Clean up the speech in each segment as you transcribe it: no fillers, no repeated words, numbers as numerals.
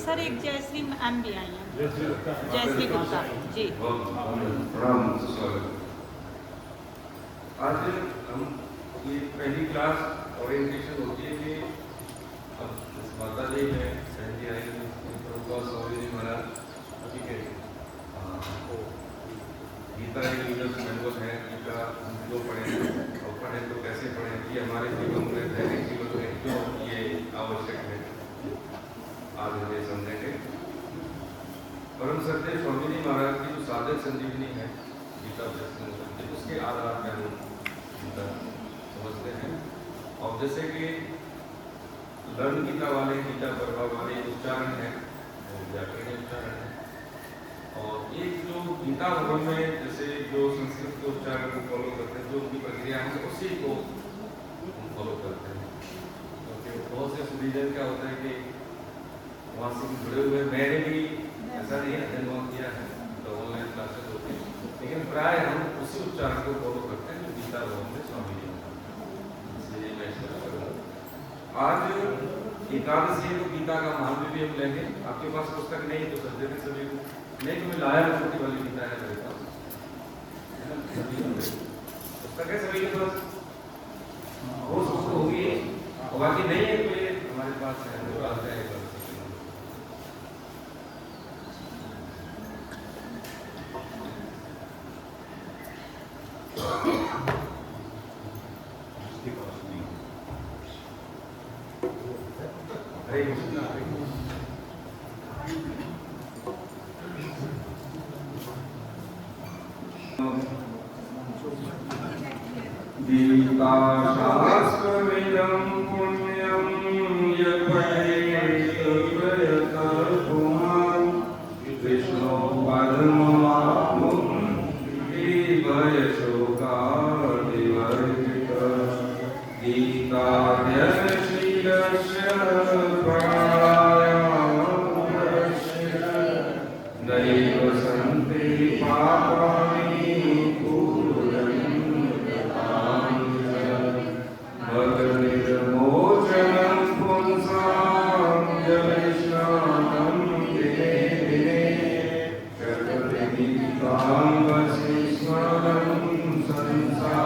Sir एक Jayashree ma'am भी आई हैं, जयश्री गुप्ता जी। प्रणाम सुस्वागत। आज हम ये पहली क्लास ओरिएंटेशन होती है कि अब माता जी है सहजी आई स्वामी जी महाराज ठीक है। गीता एक यूजर्स मैनुअल है, गीता हम जो पढ़ें और पढ़ें तो कैसे पढ़ें, ये हमारे जीवन में दैनिक जीवन में क्यों ये आवश्यक है, आज हम ये समझेंगे। परम सत्य स्वामी जी महाराज की जो साधक संजीवनी है गीता उसके आधार पर हम गीता समझते हैं। और जैसे कि लर्न गीता वाले गीता प्रभाव वाले उच्चारण है, व्याकरण उच्चारण है, और एक जो गीता भवन में जैसे जो संस्कृत के उच्चारण को फॉलो करते हैं, जो उनकी प्रक्रिया है उसी को फॉलो करते हैं। क्योंकि बहुत से सुविजन क्या होता है कि वहाँ से जुड़े हुए, मैंने भी ऐसा नहीं अध्ययन किया है तो ऑनलाइन क्लासेस होती है, लेकिन प्राय हम उसी उच्चारण को फॉलो करते हैं जो गीता भवन में स्वामी जी। इसलिए मैं आज एकादशी को गीता का महात्म्य भी हम लेंगे। आपके पास पुस्तक नहीं तो सभी को नहीं, तो मैं लाया छोटी वाली गीता है मेरे पास, पुस्तक है सभी के पास, वो सबको होगी और बाकी नहीं है तो ये हमारे पास है, जो आते हैं। गीता शास्त्रमिदं पुण्यं यपठेत प्रयतपुमान् विष्णो पद्मवाप्नुते भयशोकादिवर्जितः। गीताध्ययनशीलस्य प्राणायामस्य नैव सन्ति पापानि निर्मोचनं पुंसां जलस्नानं दिने दिने गीतां वसिस्मरं संसारनाशनं।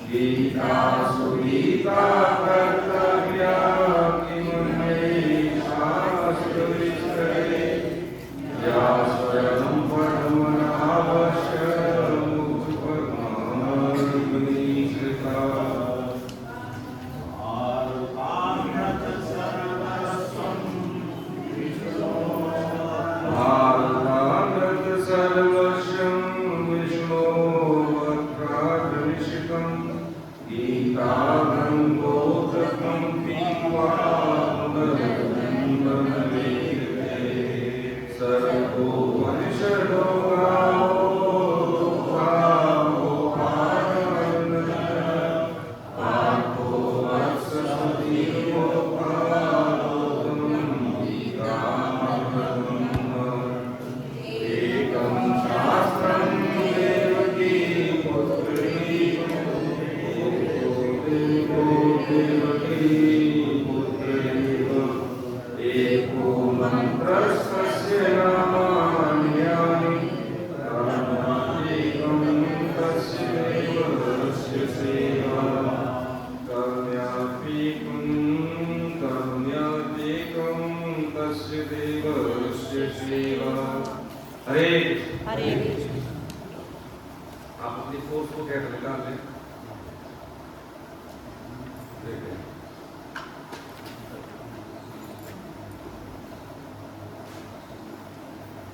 गीता सुगीता कर्तव्या किमन्ये शास्त्रविस्तरे या स्वयं पठमनावश्य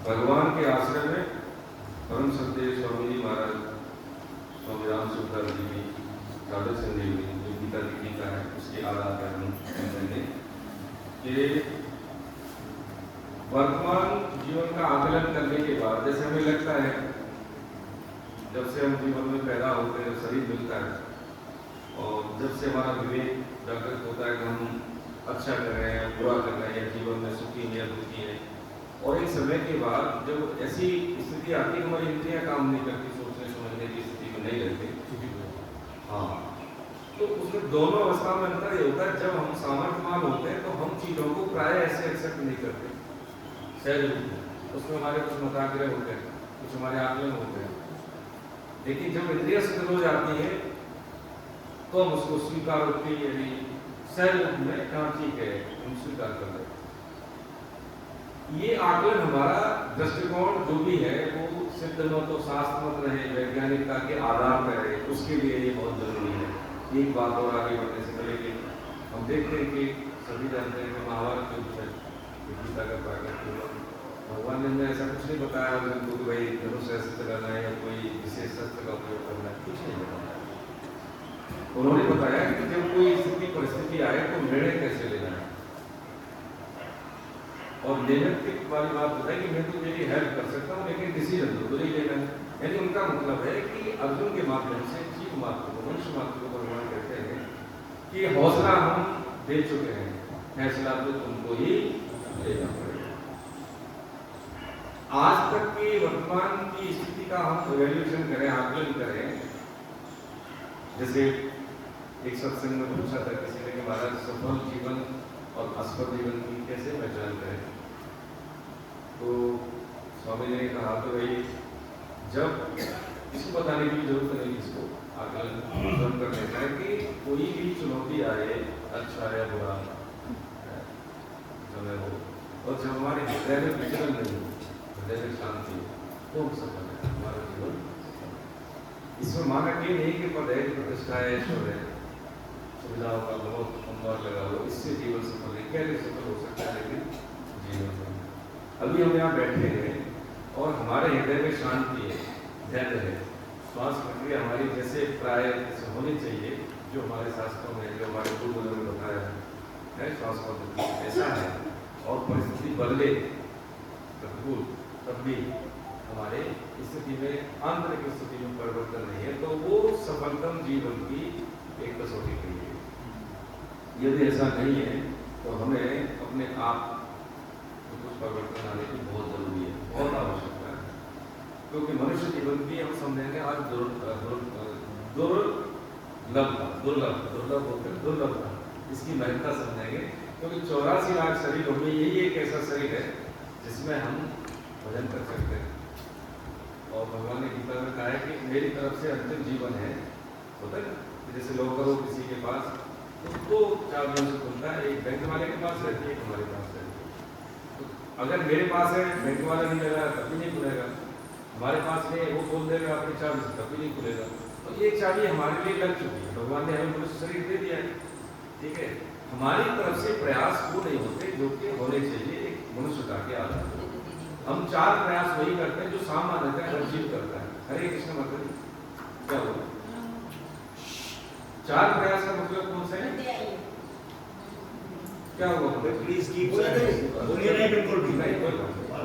भगवान के आश्रय में परम सत्य स्वामी जी महाराज स्वामी राम सुखदास जी की साधक संजीवनी जो गीता की गीता है उसके आधार पर हम समझेंगे कि वर्तमान जीवन का आकलन करने के बाद जैसे हमें लगता है जब से हम जीवन में पैदा होते हैं, शरीर मिलता है और जब से हमारा विवेक जागृत होता है कि हम अच्छा कर रहे हैं, बुरा कर रहे हैं, जीवन में सुखी है या दुखी है, और एक समय के बाद जब ऐसी स्थिति आती है हमारी इंद्रियां काम नहीं करती, सोचने समझने की स्थिति में नहीं रहती, हाँ, तो उसमें दोनों अवस्था में अंतर ये होता है जब हम सामर्थ्यवान होते हैं तो हम चीजों को प्राय ऐसे एक्सेप्ट नहीं करते, सहज उसमें हमारे कुछ मताग्रह होते हैं, कुछ हमारे आकलन होते हैं, लेकिन जब इंद्रिय सिद्ध हो जाती है तो हम उसको स्वीकार होते हैं, यदि सहज रूप में कहाँ ठीक है हम स्वीकार कर लेते। ये आकलन हमारा दृष्टिकोण जो भी है वो सिद्ध मत और शास्त्र मत रहे, वैज्ञानिकता के आधार पर रहे, उसके लिए ये बहुत जरूरी है। एक बात और आगे बढ़ने से पहले कि हम देखते हैं कि सभी जानते हैं कि महाभारत युद्ध है, गीता का प्राकट हुआ, भगवान ने हमें ऐसा कुछ नहीं बताया उनको कि भाई धनुष ऐसे चलाना है या कोई विशेष शस्त्र का उपयोग करना है, कुछ नहीं बताया। उन्होंने बताया कि जब कोई स्थिति परिस्थिति आए तो निर्णय कैसे लेना है, और लेने वाली बात बताई कि मैं तो मेरी हेल्प कर सकता हूँ लेकिन डिसीजन तो खुद ही लेना है। यानी उनका मतलब है कि अर्जुन के माध्यम से जीव मात्र को, मनुष्य मात्र को भगवान कहते हैं कि हौसला हम दे चुके हैं, फैसला तो तुमको ही लेना पड़ेगा। आज तक की वर्तमान की स्थिति का हम इवैल्यूएशन करें, आकलन करें। जैसे एक सत्संग में पूछा था किसी ने कि महाराज सफल जीवन और असफल जीवन की कैसे पहचान करें, तो स्वामी जी ने कहा तो भाई जब इसको बताने की जरूरत नहीं, इसको आकलन कर लेता है कि कोई भी चुनौती आए, अच्छा या बुरा समय हो, और जब हमारे हृदय में विचलन नहीं हो, हृदय में शांति हो, तो हम सफल है हमारा जीवन। इसमें माना ये नहीं कि पद है, प्रतिष्ठा है, ऐश्वर्य है, सुविधाओं का बहुत अंबार लगा हो, इससे जीवन सफल है, कैसे सफल हो सकता है, लेकिन जीवन में अभी हम यहाँ बैठे हैं और हमारे हृदय में शांति है, धैर्य है, श्वास प्रक्रिया हमारी जैसे प्राय जैसे होनी चाहिए, जो हमारे शास्त्रों में, जो हमारे पूर्वजों ने बताया है श्वास पद्धति ऐसा है, और परिस्थिति बदले प्रतिकूल तब भी हमारे स्थिति में, आंतरिक स्थिति में परिवर्तन नहीं है, तो वो सफलतम जीवन की एक कसौटी के लिए। यदि ऐसा नहीं है तो हमें अपने आप कुछ परिवर्तन आने की बहुत जरूरी है, बहुत आवश्यकता है, क्योंकि मनुष्य जीवन की हम समझेंगे आज दुर्लभता इसकी महत्ता समझेंगे, क्योंकि 84 लाख शरीरों में यही एक ऐसा शरीर है जिसमें हम भजन कर सकते हैं। और भगवान ने गीता में कहा है कि मेरी तरफ से अंतिम जीवन है, होता है जैसे लोग करो किसी के पास उसको चाबियों से खुलता है, एक बैंक वाले के पास रहती है, हमारे पास रहती है। तो अगर मेरे पास है, बैंक वाला नहीं लगा तभी नहीं खुलेगा, हमारे पास है वो खोल देगा अपनी चाबी से तभी नहीं खुलेगा। तो ये चाबी हमारे लिए लग चुकी है, भगवान ने हमें मनुष्य शरीर दे दिया है, ठीक है। हमारी तरफ से प्रयास वो नहीं होते जो कि होने चाहिए एक मनुष्यता के आधार पर। हम 4 प्रयास वही करते हैं जो सामान्यतः हर जीव करता है। हरे कृष्ण मतलब क्या होगा? 4 प्रयास का मतलब कौन सा है? क्या हुआ? प्लीज कीप बोलिए नहीं, बिल्कुल भी नहीं, कोई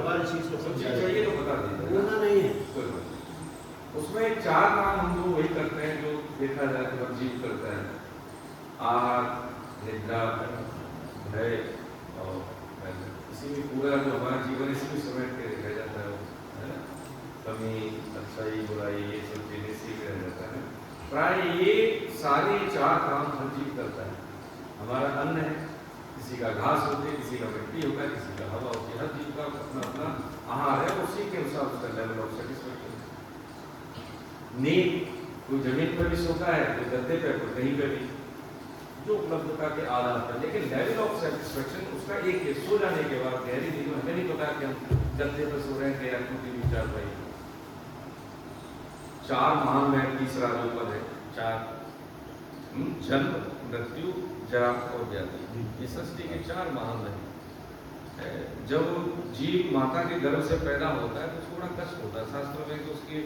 बार चीज को समझा चाहिए तो बता दीजिए, बोलना नहीं है कोई बात। उसमें 4 काम हम लोग वही करते हैं जो देखा जाए तो हर जीव करता है, आहार, निद्रा, भय और इसी में पूरा जो हमारा जीवन इसी में समेट के रखा जाता है ना, कमी, अच्छाई, बुराई, ये सब चीजें इसी में रह जाता है। प्राय ये सारे 4 काम हर जीव करता है। हमारा अन्न है, किसी का घास होती है, किसी का मिट्टी होता है, किसी का हवा होती है, हर जीव का अपना अपना आहार है, उसी के अनुसार उसका लेवल ऑफ सेटिस्फैक्शन। नींद, कोई जमीन पर भी सोता है, कोई गद्दे पे, कोई कहीं पे भी, जो उपलब्धता के आधार पर, लेकिन लेवल ऑफ सेटिस्फैक्शन उसका एक है। सो जाने के बाद गहरी नींद में हमें नहीं पता कि हम गद्दे पर सो रहे हैं या टूटी हुई चारपाई। 4 महान में तीसरा जो पद है, 4 जन्म, मृत्यु, जरा और व्याधि, ये सृष्टि के 4 महान है। जब जीव माता के गर्भ से पैदा होता है तो थोड़ा कष्ट होता है, शास्त्रों में तो उसकी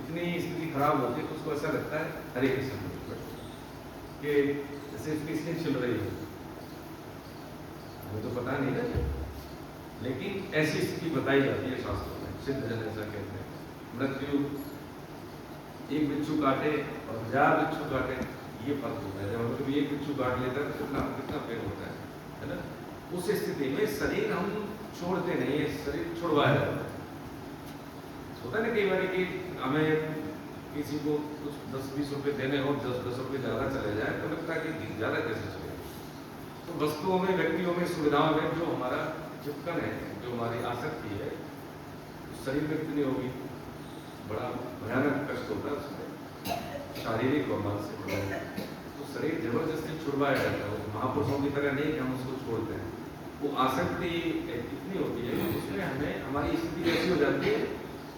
इतनी स्थिति खराब होती है तो उसको ऐसा लगता है हरे कृष्ण कि जैसे उसकी स्किन छिल रही है, हमें तो पता नहीं ना, लेकिन ऐसी स्थिति बताई जाती है शास्त्रों में, सिद्ध जन ऐसा कहते हैं। मृत्यु, एक बिच्छू काटे और 1000 बिच्छू काटे, ये फर्क होता है। जब एक बिच्छू काट लेता है कितना कितना पेड़ होता है ना। उस स्थिति में शरीर हम छोड़ते नहीं है, शरीर छुड़वाया जाता है। होता है ना कई बार कि हमें किसी को कुछ 10-20 रुपए देने और 10-10 रुपए ज़्यादा चले जाए तो लगता है कि ज़्यादा कैसे चले। तो वस्तुओं में, व्यक्तियों में, सुविधाओं में जो हमारा चिपकन है, जो हमारी आसक्ति है, शरीर में कितनी होगी, बड़ा भयानक कष्ट होता है उसमें, शारीरिक और मानसिक। तो शरीर जबरदस्ती छुड़वाया जाता है, महापुरुषों की तरह नहीं कि हम उसको छोड़ते हैं। वो आसक्ति इतनी होती है कि उसमें हमें हमारी स्थिति ऐसी हो जाती है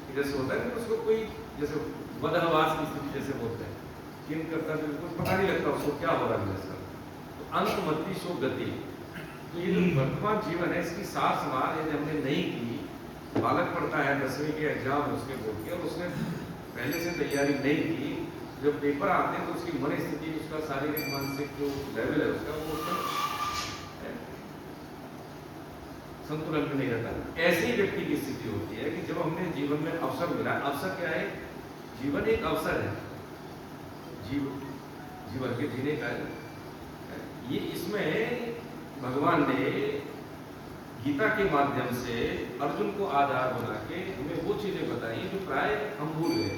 कि जैसे होता है कि उसको कोई जैसे बदहवास की स्थिति जैसे बोलते हैं, किन करता है कुछ पता नहीं लगता उसको क्या हो रहा है जैसा। तो अंत मति सो गति। तो ये जो वर्तमान जीवन है इसकी सार संभाल यदि हमने नहीं की, बालक पढ़ता है 10वीं के एग्जाम उसके बोर्ड के और उसने पहले से तैयारी नहीं की, जब पेपर आते हैं तो उसकी मन स्थिति, उसका शारीरिक मानसिक जो लेवल है उसका वो संतुलन में नहीं रहता। ऐसे ही व्यक्ति की स्थिति होती है कि जब हमने जीवन में अवसर मिला, अवसर क्या है, जीवन एक अवसर है, जीवन के जीने का ये, इसमें भगवान ने गीता के माध्यम से अर्जुन को आधार बना के हमें वो चीजें बताई जो प्राय हम भूल गए।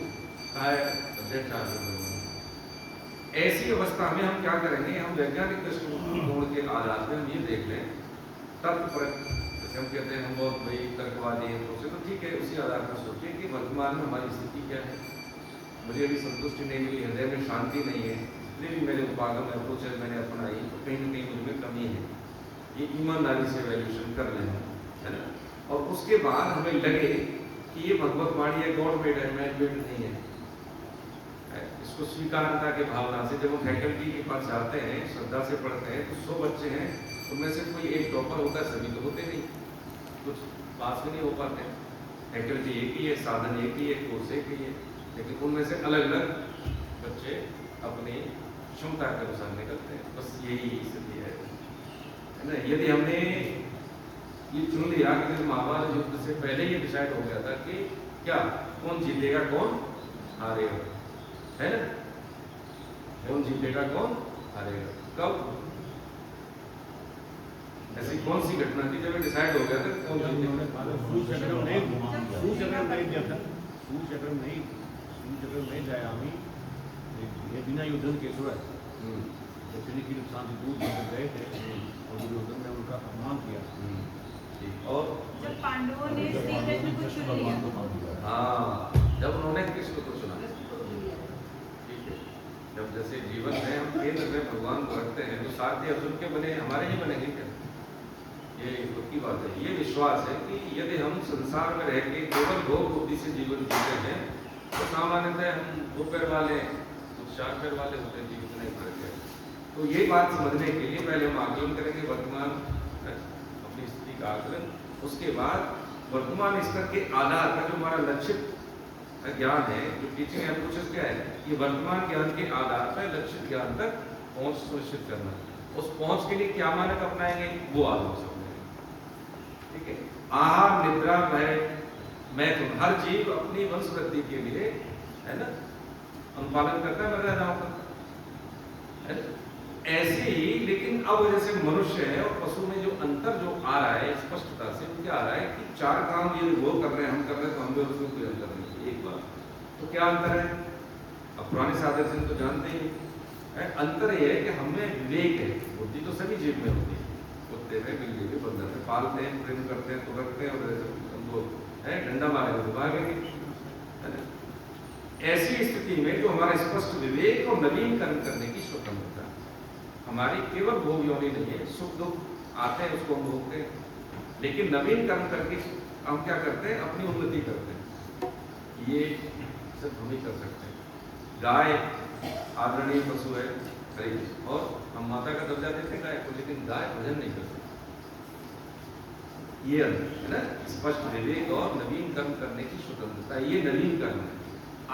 ऐसी अवस्था में हम क्या करेंगे, हम वैज्ञानिक दृष्टिकोण के आधार पर हम ये देख लें, तर्क पर जैसे हम कहते हैं हम बहुत भाई तर्कवादी हैं, तो ठीक है उसी आधार पर सोचिए कि वर्तमान में हमारी स्थिति क्या है। मुझे अभी संतुष्टि नहीं मिली, हृदय में शांति नहीं है, जितने भी मेरे उपागम अप्रोचेज मैंने अपनाई तो कहीं ना कहीं मुझमें कमी है। ये ईमानदारी से वैल्यूएशन कर लें, है ना। और उसके बाद हमें लगे कि ये भगवत वाणी है, गॉड मेड है, मैन मेड नहीं है। इसको स्वीकारता के भावना से जब हम फैकल्टी के पास जाते हैं, श्रद्धा से पढ़ते हैं, तो 100 बच्चे हैं, उनमें से कोई एक टॉपर होता है, सभी तो होते नहीं, कुछ पास भी नहीं हो पाते। फैकल्टी एक ही है, साधन एक ही है, कोर्स एक ही है, लेकिन उनमें से अलग अलग बच्चे अपनी क्षमता के अनुसार निकलते हैं। बस यही स्थिति है ना। यदि हमने ये चुन लिया कि महाभारत युद्ध से पहले ये डिसाइड हो गया था कि क्या कौन जीतेगा कौन हारेगा, है ना, कौन जीतेगा कौन हारेगा, कब, ऐसी कौन सी घटना थी जब डिसाइड हो गया था कौन जीतेगा। नहीं जाया आम्ही हे बिना युद्धन केसुराय दक्षिणी की नुकसान से दूर गए थे और दुर्योधन ने उनका अपमान किया। और जब पांडवों ने श्री कृष्ण को चुन लिया, हाँ, जब उन्होंने कृष्ण को चुना, ठीक है, जब जैसे जीवन में हम केंद्र में भगवान को रखते हैं तो सारथी अर्जुन के बने, हमारे ही बनेंगे क्या, ये की बात है। ये विश्वास है कि यदि हम संसार में रह के केवल भोग बुद्धि से जीवन जीते हैं तो सामान्यतः हम 2 पैर वाले, कुछ 4 पैर वाले होते हैं, जीवित नहीं करते। तो ये बात समझने के लिए पहले हम आकलन करेंगे वर्तमान अपनी स्थिति का आकलन, उसके बाद वर्तमान स्तर के आधार पर जो हमारा लक्षित ज्ञान है, जो टीचिंग अप्रोचेस क्या है, ये वर्तमान ज्ञान के आधार पर लक्षित ज्ञान तक पहुंच सुनिश्चित करना। उस पहुंच के लिए क्या मानक अपनाएंगे वो आगे समझेंगे, ठीक है। आहार निद्रा भय मैथुन, हर जीव अपनी वंश वृद्धि के लिए, है ना, अनुपालन करता है मर्यादाओं का, है ना। ऐसे ही लेकिन अब जैसे मनुष्य है और पशु में जो अंतर जो आ रहा है स्पष्टता से, क्या आ रहा है कि 4 काम ये वो कर रहे हैं, हम कर रहे हैं, तो हम भी उसमें कोई अंतर नहीं। एक बात तो क्या अंतर है, अब पुराने साधक से तो जानते ही है, अंतर ये है कि हमें विवेक है। बुद्धि तो सभी जीव में होती है, कुत्ते में, बिल्ली में, बंदर में, पालते हैं, प्रेम करते हैं तो रखते हैं, और हमको है डंडा मारेंगे तो भागेंगे, है ना। ऐसी स्थिति में जो हमारा स्पष्ट विवेक और नवीन कर्म करने की स्वतंत्रता, हमारी केवल भोग योनि नहीं है, सुख दुख आते हैं उसको हम भोगते हैं, लेकिन नवीन कर्म करके हम क्या करते हैं, अपनी उन्नति करते हैं। ये सिर्फ हम ही कर सकते हैं। गाय आदरणीय पशु है, और हम माता का दर्जा देते हैं गाय को, लेकिन गाय भजन नहीं कर सकती। ये अंतर है ना, स्पष्ट विवेक और नवीन कर्म करने की स्वतंत्रता, ये नवीन कर्म है।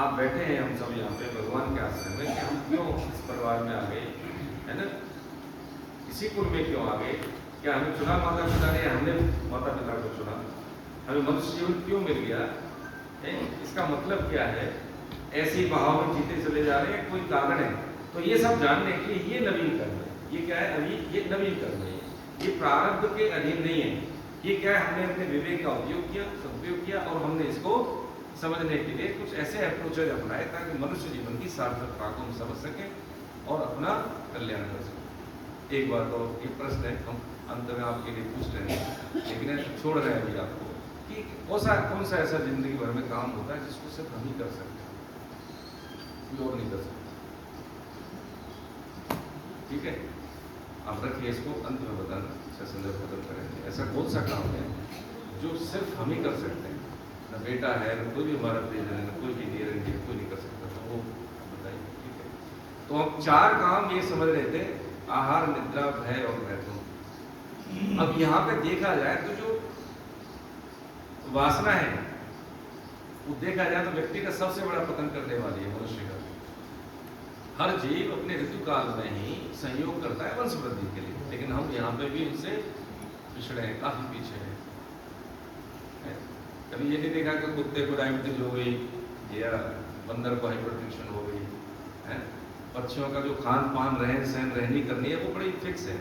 आप बैठे हैं हम सब यहाँ पे भगवान के आश्रम में, कि हम क्यों इस परिवार में आ गए, है ना, इसी कुल में क्यों आ गए, क्या हमें चुना माता पिता ने, हमने माता पिता को चुना, हमें मनुष्य जीवन क्यों मिल गया है, इसका मतलब क्या है, ऐसे भाव में जीते चले जा रहे हैं, कोई कारण है। तो ये सब जानने के लिए ये नवीन कर्म है। ये क्या है, ये नवीन कर्म है, ये प्रारब्ध के अधीन नहीं है। ये क्या है, हमने अपने विवेक का उपयोग किया, सदुपयोग किया, और हमने इसको समझने के लिए कुछ ऐसे अप्रोचेज अपनाए ताकि मनुष्य जीवन की सार्थकता को हम समझ सकें और अपना कल्याण कर सकें। एक बार तो एक प्रश्न है, हम अंत में आपके लिए पूछ रहे हैं, लेकिन छोड़ रहे हैं अभी आपको, कि कौन सा ऐसा जिंदगी भर में काम होता है जिसको सिर्फ हम ही कर सकते हैं, कोई और नहीं कर सकता। ठीक है, आप रखिए इसको, अंत में बताना, संदर्भ खत्म करेंगे। ऐसा कौन सा काम है जो सिर्फ हम ही कर सकते हैं, न बेटा है, न कोई भी हमारा प्रियजन है, न कोई भी नियर एंड डियर, कोई नहीं कर सकता, तो वो बताइए। ठीक है, तो हम 4 काम ये समझ रहे थे, आहार, निद्रा, भय और मैथुन। अब यहाँ पे देखा जाए तो जो वासना है वो देखा जाए तो व्यक्ति का सबसे बड़ा पतन करने वाली है मनुष्य का। हर जीव अपने ऋतु काल में ही संयोग करता है वंश वृद्धि के लिए, लेकिन हम यहाँ पे भी उनसे पिछड़े हैं, काफी पीछे हैं। कभी ये नहीं देखा कि कुत्ते को डायबिटीज हो गई या बंदर को हाइपरटेंशन हो गई है। पक्षियों का जो खान पान, रहन सहन, रहनी करनी है वो बड़ी फिक्स है,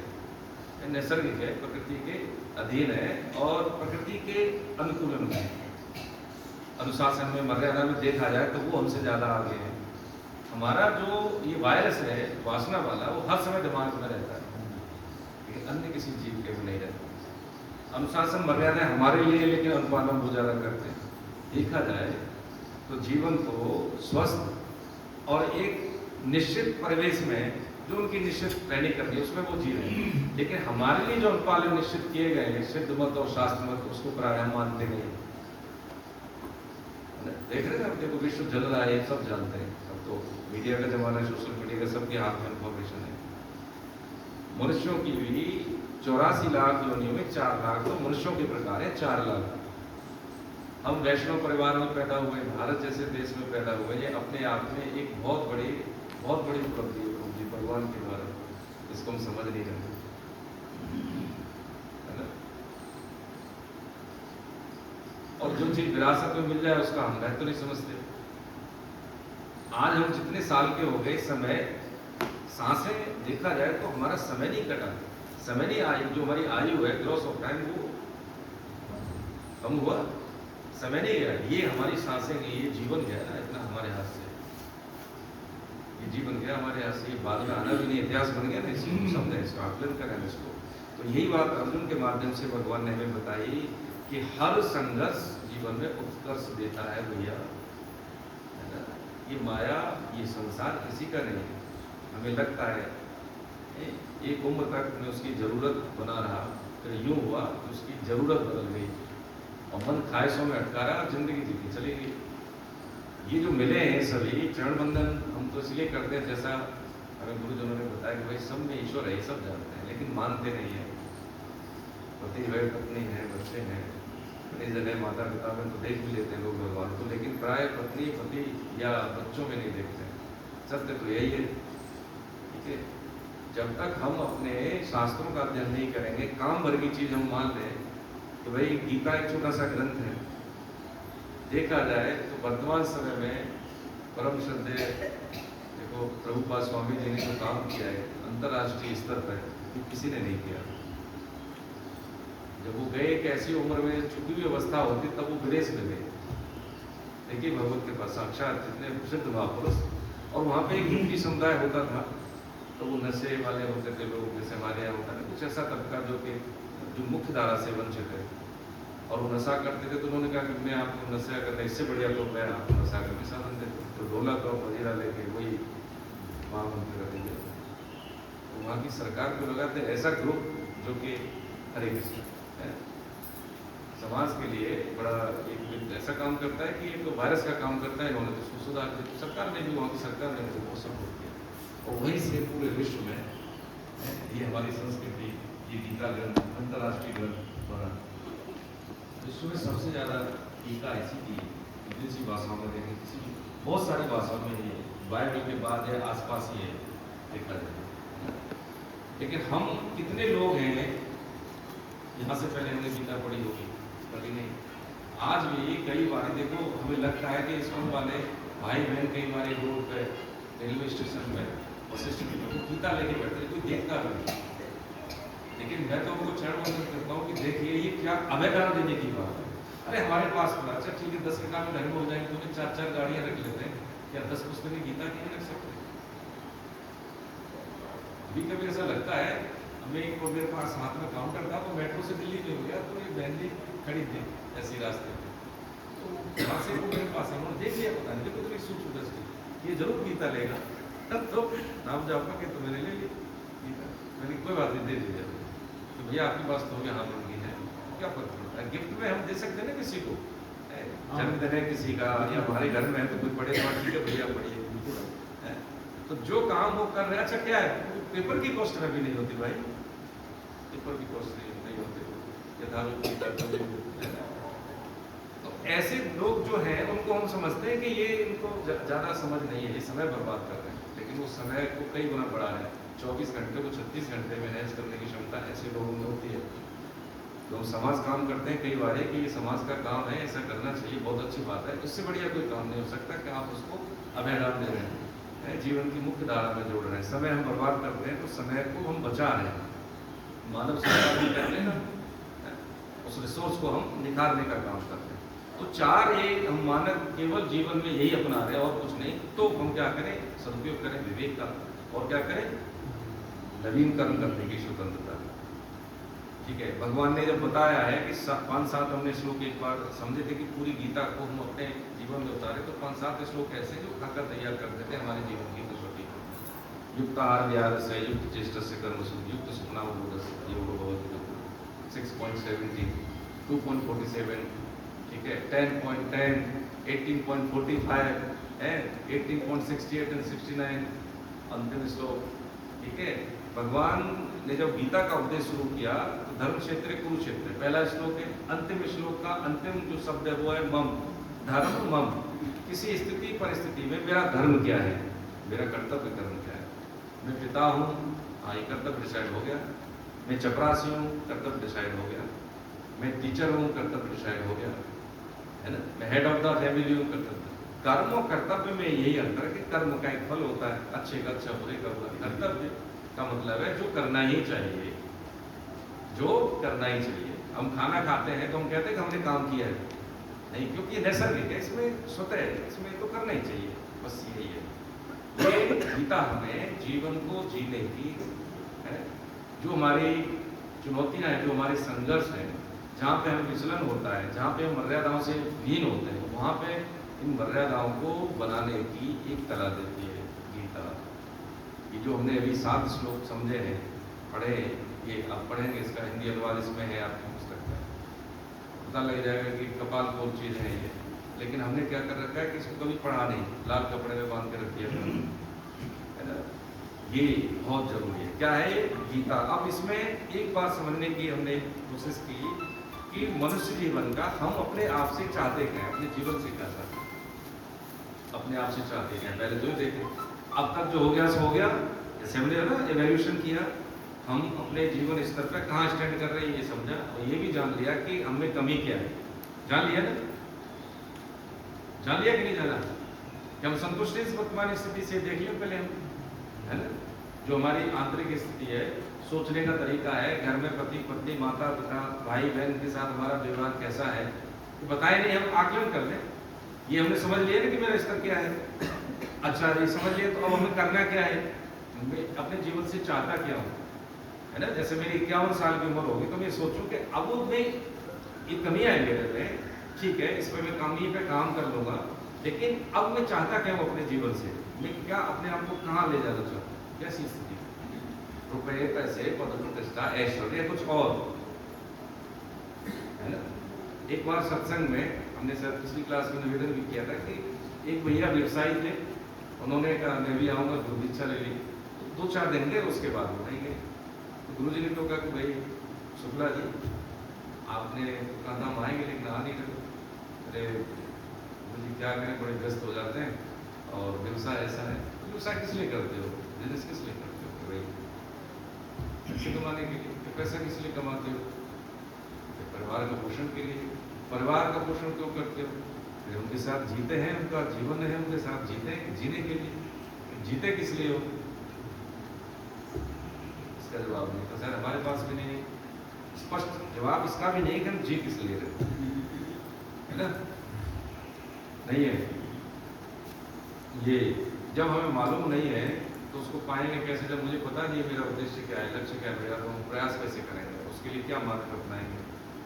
नैसर्गिक है, प्रकृति के अधीन है और प्रकृति के अनुकूलन है। अनुशासन में, मर्यादा में देखा जाए तो वो हमसे ज्यादा आगे है। हमारा जो ये वायरस है वासना वाला, वो हर समय दिमाग में रहता है, लेकिन अन्य किसी जीव के भी नहीं रहता। अनुशासन मर्यादा हमारे लिए, लेकिन अनुपालन वो ज्यादा करते हैं। देखा जाए तो जीवन को स्वस्थ और एक निश्चित परिवेश में जो उनकी निश्चित ट्रेनिंग करनी है उसमें वो जी रहे हैं, लेकिन हमारे लिए जो अनुपालन निश्चित किए गए हैं सिद्ध मत और शास्त्र मत, उसको प्राणायाम मानते नहीं। देख रहे हैं आप, देखो विश्व जल रहा है, सब जानते हैं। अब तो मीडिया का जमाना है, सोशल मीडिया का, सबके हाथ में इन्फॉर्मेशन है। मनुष्यों की भी 84 लाख योनियों में 4 लाख तो मनुष्यों के प्रकार है, 4 लाख। हम वैष्णव परिवार में पैदा हुए, भारत जैसे देश में पैदा हुए, ये अपने आप में एक बहुत बड़ी उपलब्धि है भगवान के द्वारा। इसको हम समझ नहीं रहे, है ना। और जो चीज विरासत में मिल जाए उसका हम महत्व नहीं समझते। आज हम जितने साल के हो गए, समय सांसें देखा जाए तो हमारा समय नहीं कटा, समय नहीं आयु, जो हमारी आयु है, ग्रोथ ऑफ टाइम, वो कम हुआ, समय नहीं गया। ये हमारी सांसें गई, ये जीवन गया ना इतना हमारे हाथ से, ये जीवन गया हमारे हाथ से। ये बाद में आना भी नहीं, इतिहास बन गया ना, इसको समझें, इसको आकलन करें इसको। तो यही बात अर्जुन के माध्यम से भगवान ने हमें बताई कि हर संघर्ष जीवन में उत्कर्ष देता है भैया, है ना। ये माया, ये संसार किसी का नहीं है। हमें लगता है एक उम्र तक में उसकी जरूरत बना रहा, फिर यूं हुआ कि उसकी जरूरत बदल गई और मन ख्वाहिशों में अटका रहा, जिंदगी जीती चली गई। ये जो मिले हैं सभी, चरण बंधन हम तो इसलिए करते हैं, जैसा हमें गुरुजनों ने बताया कि भाई सब में ईश्वर है, सब जानते हैं, लेकिन मानते नहीं है। पति है, पत्नी है, बच्चे हैं, कई जगह माता पिता में तो देख भी लेते हैं लोग भगवान को, लेकिन प्राय पत्नी, पति या बच्चों में नहीं देखते। सत्य तो यही है। ठीक है, जब तक हम अपने शास्त्रों का अध्ययन नहीं करेंगे, काम भर की चीज हम मान लें तो भाई गीता एक छोटा सा ग्रंथ है, देखा जाए तो वर्तमान समय में परम श्रद्धेय देखो प्रभुपाद स्वामी जी ने जो काम किया है अंतर्राष्ट्रीय स्तर पर, किसी ने नहीं किया। जब वो गए एक ऐसी उम्र में, छुपी हुई अवस्था होती, तब वो विदेश में गए। देखिए भगवत के पास साक्षात इतने प्रसिद्ध महापुरुष, और वहाँ पे एक हिंदी समुदाय होता था, तो वो नशे वाले होते थे लोग, जैसे हमारे यहाँ होता है कुछ ऐसा तबका जो मुख्य धारा से वंचित है, और वो नशा करते थे। तो उन्होंने कहा कि मैं आपको नशा करना, इससे बढ़िया तो मैं आपको नशा करने साधन देता हूँ। तो ढोलक और मजीरा लेके वही महामंत्री करेंगे। तो वहाँ की सरकार को लगा था ऐसा ग्रुप जो कि हरे कृष्ण है, समाज के लिए बड़ा एक ऐसा काम करता है कि एक तो वायरस का काम करता है। इन्होंने तो उसको सुधार दिया, सरकार ने भी, वहाँ की सरकार ने तो बहुत सपोर्ट किया, और वहीं से पूरे विश्व में ये हमारी संस्कृति, ये गीता ग्रंथ अंतर्राष्ट्रीय ग्रंथ बना। विश्व में सबसे ज़्यादा टीका इसी की, विदेशी भाषाओं में देखें, किसी बहुत सारी भाषाओं में ये बाइबल के बाद है, आसपास ही है, देखा जाए। लेकिन हम कितने लोग हैं, यहाँ से पहले हमने गीता पढ़ी होगी, कभी नहीं। आज भी कई बार देखो, हमें लगता है कि स्कूल वाले भाई बहन कई बार रोड पे, रेलवे स्टेशन में, बस स्टेशन में गीता लेके बैठते, कोई देखता नहीं। लेकिन मैं तो उनको चरण बंधन करता हूँ कि देखिए ये क्या अवैधान देने की बात है। अरे हमारे पास पड़ा, अच्छा ठीक है 10 के काम में घर में हो जाएंगे, तो 4-4 गाड़ियाँ रख लेते हैं, क्या 10 पुस्तकें गीता की नहीं रख सकते? अभी कभी ऐसा लगता है हमें, मेरे पास हाथ में काउंटर था, तो मेट्रो से दिल्ली में हो गया, तो ये बहन जी खड़ी थी ऐसी रास्ते पे, तो वहाँ से वो मेरे पास उन्होंने देख लिया, पता नहीं देखो तो सूक्ष्म दृष्टि, ये जरूर गीता लेगा। तो नाम जापा के तो मैंने ले ली गीता, मैंने कोई बात नहीं दे दी। तो भैया आपके पास तो यहाँ बन गई है, क्या फर्क पड़ता है, गिफ्ट में हम दे सकते हैं ना किसी को, जन्मदिन है किसी का या हमारे घर में है तो कोई बड़े बात ठीक है भैया पढ़िए। तो जो काम वो कर रहे हैं, अच्छा क्या है, पेपर की कॉस्ट अभी नहीं होती भाई, पेपर की कॉस्ट नहीं होती, यथारूप। तो ऐसे लोग जो हैं उनको हम समझते हैं कि ये इनको ज़्यादा समझ नहीं है, ये समय बर्बाद कर रहे हैं, लेकिन वो समय को कई गुना बढ़ा रहे हैं। 24 घंटे को 36 घंटे मैनेज करने की क्षमता ऐसे लोगों में होती है। लोग समाज काम करते हैं, कई बार है कि ये समाज का काम है, ऐसा करना चाहिए, बहुत अच्छी बात है, उससे बढ़िया कोई काम नहीं हो सकता कि आप उसको अभ्यास दे रहे हैं, जीवन की मुख्य धारा में जोड़ रहे हैं। समय हम बर्बाद करते हैं तो समय को हम बचा रहे हैं, मानव संसाधन करने का, उस रिसोर्स को हम निखारने का काम करते हैं। तो 4 एक हम मानव केवल जीवन में यही अपना रहे हैं और कुछ नहीं, तो हम क्या करें, सदुपयोग करें विवेक का, और क्या करें, नवीनकरण करने की स्वतंत्रता। ठीक है, भगवान ने जब बताया है कि 5-7 हमने श्लोक एक बार समझे थे कि पूरी गीता को हम अपने जीवन में उतारे, तो 5-7 श्लोक ऐसे जो खाकर तैयार कर देते हैं हमारे जीवन की कसौटी को। युक्त आहार विहार से, युक्त चेष्टा से कर्म से, युक्त सुखना योग भवति 6.17, 2.47, ठीक है, 10.10, 18.45 है, 18.68 and 69 अंतिम श्लोक। ठीक है, भगवान ने जब गीता का उपदेश शुरू किया तो धर्म क्षेत्र कुरुक्षेत्र पहला श्लोक है, अंतिम श्लोक का अंतिम जो शब्द है वो है मम, धर्म मम। किसी स्थिति परिस्थिति में मेरा धर्म क्या है, मेरा कर्तव्य कर्म क्या है। मैं पिता हूँ, हाँ ये कर्तव्य डिसाइड हो गया। मैं चपरासी हूँ, कर्तव्य डिसाइड हो गया। मैं टीचर हूँ, कर्तव्य डिसाइड हो गया, है ना। मैं हेड ऑफ द फैमिली हूँ, कर्तव्य। कर्म और कर्तव्य में यही अंतर है कि कर्म का एक फल होता है, अच्छे का अच्छा, बुरे का बुरा। कर्तव्य का मतलब है जो करना ही चाहिए, जो करना ही चाहिए। हम खाना खाते हैं तो हम कहते हैं कि हमने काम किया है, नहीं, क्योंकि ये नैसर्गिक है, इसमें स्वतः है, इसमें तो करना ही चाहिए, बस यही है। ये गीता हमें जीवन को जीने की है, जो हमारी चुनौतियां हैं, जो हमारे संघर्ष हैं, जहाँ पे हम विचलन होता है, जहाँ पे हम मर्यादाओं से हीन होते हैं, वहाँ पे इन मर्यादाओं को बनाने की एक कला देती है गीता। ये जो हमने अभी 7 श्लोक समझे हैं, पढ़े, ये आप पढ़ेंगे, इसका हिंदी अनुवाद इसमें है आपकी पुस्तक में, पता लग जाएगा कि कपाल कौन चीज़ है ये। लेकिन हमने क्या कर रखा है कि इसको कभी पढ़ा नहीं, लाल कपड़े में बांध के रखिए, है ना। ये बहुत जरूरी है। क्या है गीता। अब इसमें एक बात समझने की हमने कोशिश की कि मनुष्य जीवन का हम अपने आप से चाहते हैं, अपने जीवन से क्या चाहते हैं, अपने आप से चाहते हैं। पहले जो देखे, अब तक जो हो गया सो हो गया, जैसे हमने ना एवेल्यूशन किया, हम अपने जीवन स्तर पर कहाँ स्टैंड कर रहे हैं ये समझा, और ये भी जान लिया कि हमें कमी क्या है। जान लिया ना, जान लिया कि नहीं जाना, कि हम संतुष्ट हैं इस वर्तमान स्थिति से, देख लिया पहले हम, है ना। जो हमारी आंतरिक स्थिति है, सोचने का तरीका है, घर में पति पत्नी माता पिता भाई बहन के साथ हमारा व्यवहार कैसा है, तो बताए नहीं, हम आकलन कर लें। ये हमने समझ लिया ना कि मेरा स्तर क्या है, अच्छा ये समझ लिया, तो अब हमें करना क्या है, मैं अपने जीवन से चाहता क्या हूँ, है ना। जैसे मेरी 51 साल की उम्र होगी तो मैं सोचूं कि अब नहीं, ये कमियाँ है मेरे में, ठीक है, इस पर मैं कमी पे काम कर लूँगा, लेकिन अब मैं चाहता क्या हूँ अपने जीवन से, मैं क्या अपने आप को कहाँ ले जाना चाहता हूँ, कैसी स्थिति, रुपये पैसे पद प्रतिष्ठा ऐश्वर्य कुछ और, है ना। एक बार सत्संग में हमने सर पिछली क्लास में निवेदन भी किया था कि एक भैया व्यवसायी थे, उन्होंने कहा मैं भी आऊँगा, गुरु दीक्षा ले ली, 2-4 दिन गए, उसके बाद वो नहीं गए। तो गुरु जी ने तो कहा कि भाई शुक्ला जी आपने कहा था हम आएंगे लेकिन आ नहीं रहे। अरे गुरु जी क्या करें, बड़े व्यस्त हो जाते हैं, और व्यवसाय ऐसा है। व्यवसाय किस लिए करते हो, बिजनेस किस लिए करते हो, भाई पैसे कमाने के लिए। तो पैसा किस लिए कमाते हो, परिवार का पोषण के लिए। परिवार का पोषण क्यों करते हो, उनके साथ जीते हैं, उनका जीवन है, उनके साथ जीते हैं, जीने के लिए। जीते किस लिए हो, इसका जवाब नहीं, तो सर हमारे पास भी नहीं स्पष्ट जवाब इसका भी नहीं कि हम जी किस लिए रहे, है ना, नहीं है। ये जब हमें मालूम नहीं है तो उसको पाएंगे कैसे, जब मुझे पता नहीं है मेरा उद्देश्य क्या है, लक्ष्य क्या है मेरा, तो हम प्रयास कैसे करेंगे, उसके लिए क्या मार्ग अपनाएंगे।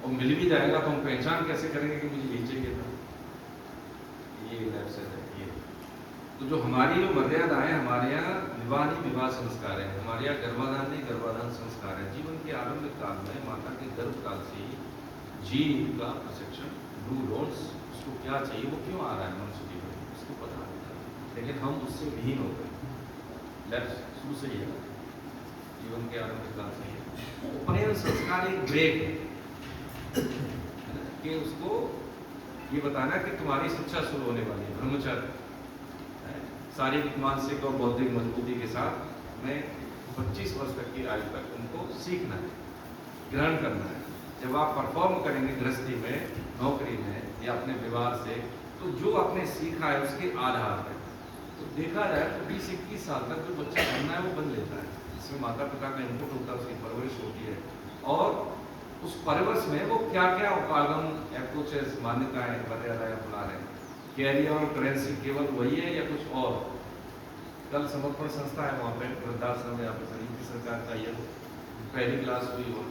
और मिल भी जाएगा तो हम पहचान कैसे करेंगे कि मुझे यही चाहिए था। ये लैप्सेस है ये। तो जो हमारी जो मर्यादाएं, हमारे यहाँ विवाह नहीं विवाह संस्कार है, हमारे यहाँ गर्भाधान नहीं गर्भाधान संस्कार है। जीवन के आरंभिक काल में माता के गर्भ काल से ही जीव का प्रशिक्षण, डू रोड्स, उसको क्या चाहिए, वो क्यों आ रहा है मनुष्य जीवन में, उसको पता होता है। लेकिन हम उससे विहीन हो गए। लैप्स शुरू से ही है, जीवन के आरंभिक काल से ही। उपनयन संस्कार एक ब्रेक है कि उसको ये बताना कि तुम्हारी शिक्षा शुरू होने वाली है, ब्रह्मचर्य, शारीरिक मानसिक और बौद्धिक मजबूती के साथ में 25 वर्ष तक की आयु तक उनको सीखना है, ग्रहण करना है। जब आप परफॉर्म करेंगे गृहस्थी में, नौकरी में या अपने व्यवहार से, तो जो आपने सीखा है उसके आधार पर तो देखा जाए तो 20-21 साल तक जो बच्चा बनना है वो बन लेता है। इसमें माता पिता का इनपुट होता है, उसकी परवरिश होती है, और उस परवरिश में वो क्या क्या उपागम, अप्रोचेस, मान्यताएं, मर्यादाएं अपना रहे हैं। कैरियर और करेंसी केवल वही है या कुछ और? कल समर्पण संस्था है वहाँ पे वृद्धाश्रम में, आप की सरकार चाहिए हो, पहली क्लास हुई हो,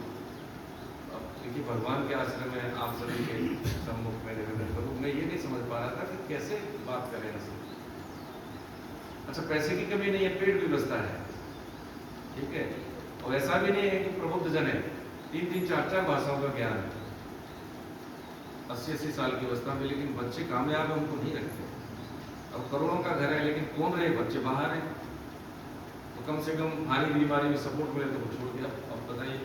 अब देखिए भगवान के आश्रम में आप सभी के सम्मुख में निवेदन करूँ, मैं ये नहीं समझ पा रहा था कि कैसे बात करें इनसे। अच्छा, पैसे की कमी नहीं है, पेट भी बचता है, ठीक है, और ऐसा भी नहीं है कि प्रबुद्ध जन है, 3-3, 4-4 भाषाओं का ज्ञान है 80-80 साल की अवस्था में, लेकिन बच्चे कामयाब है, उनको नहीं रखते। अब करोड़ों का घर है लेकिन कौन रहे, बच्चे बाहर हैं, तो कम से कम भारी बीमारी में सपोर्ट मिले तो वो छोड़ दिया। अब बताइए,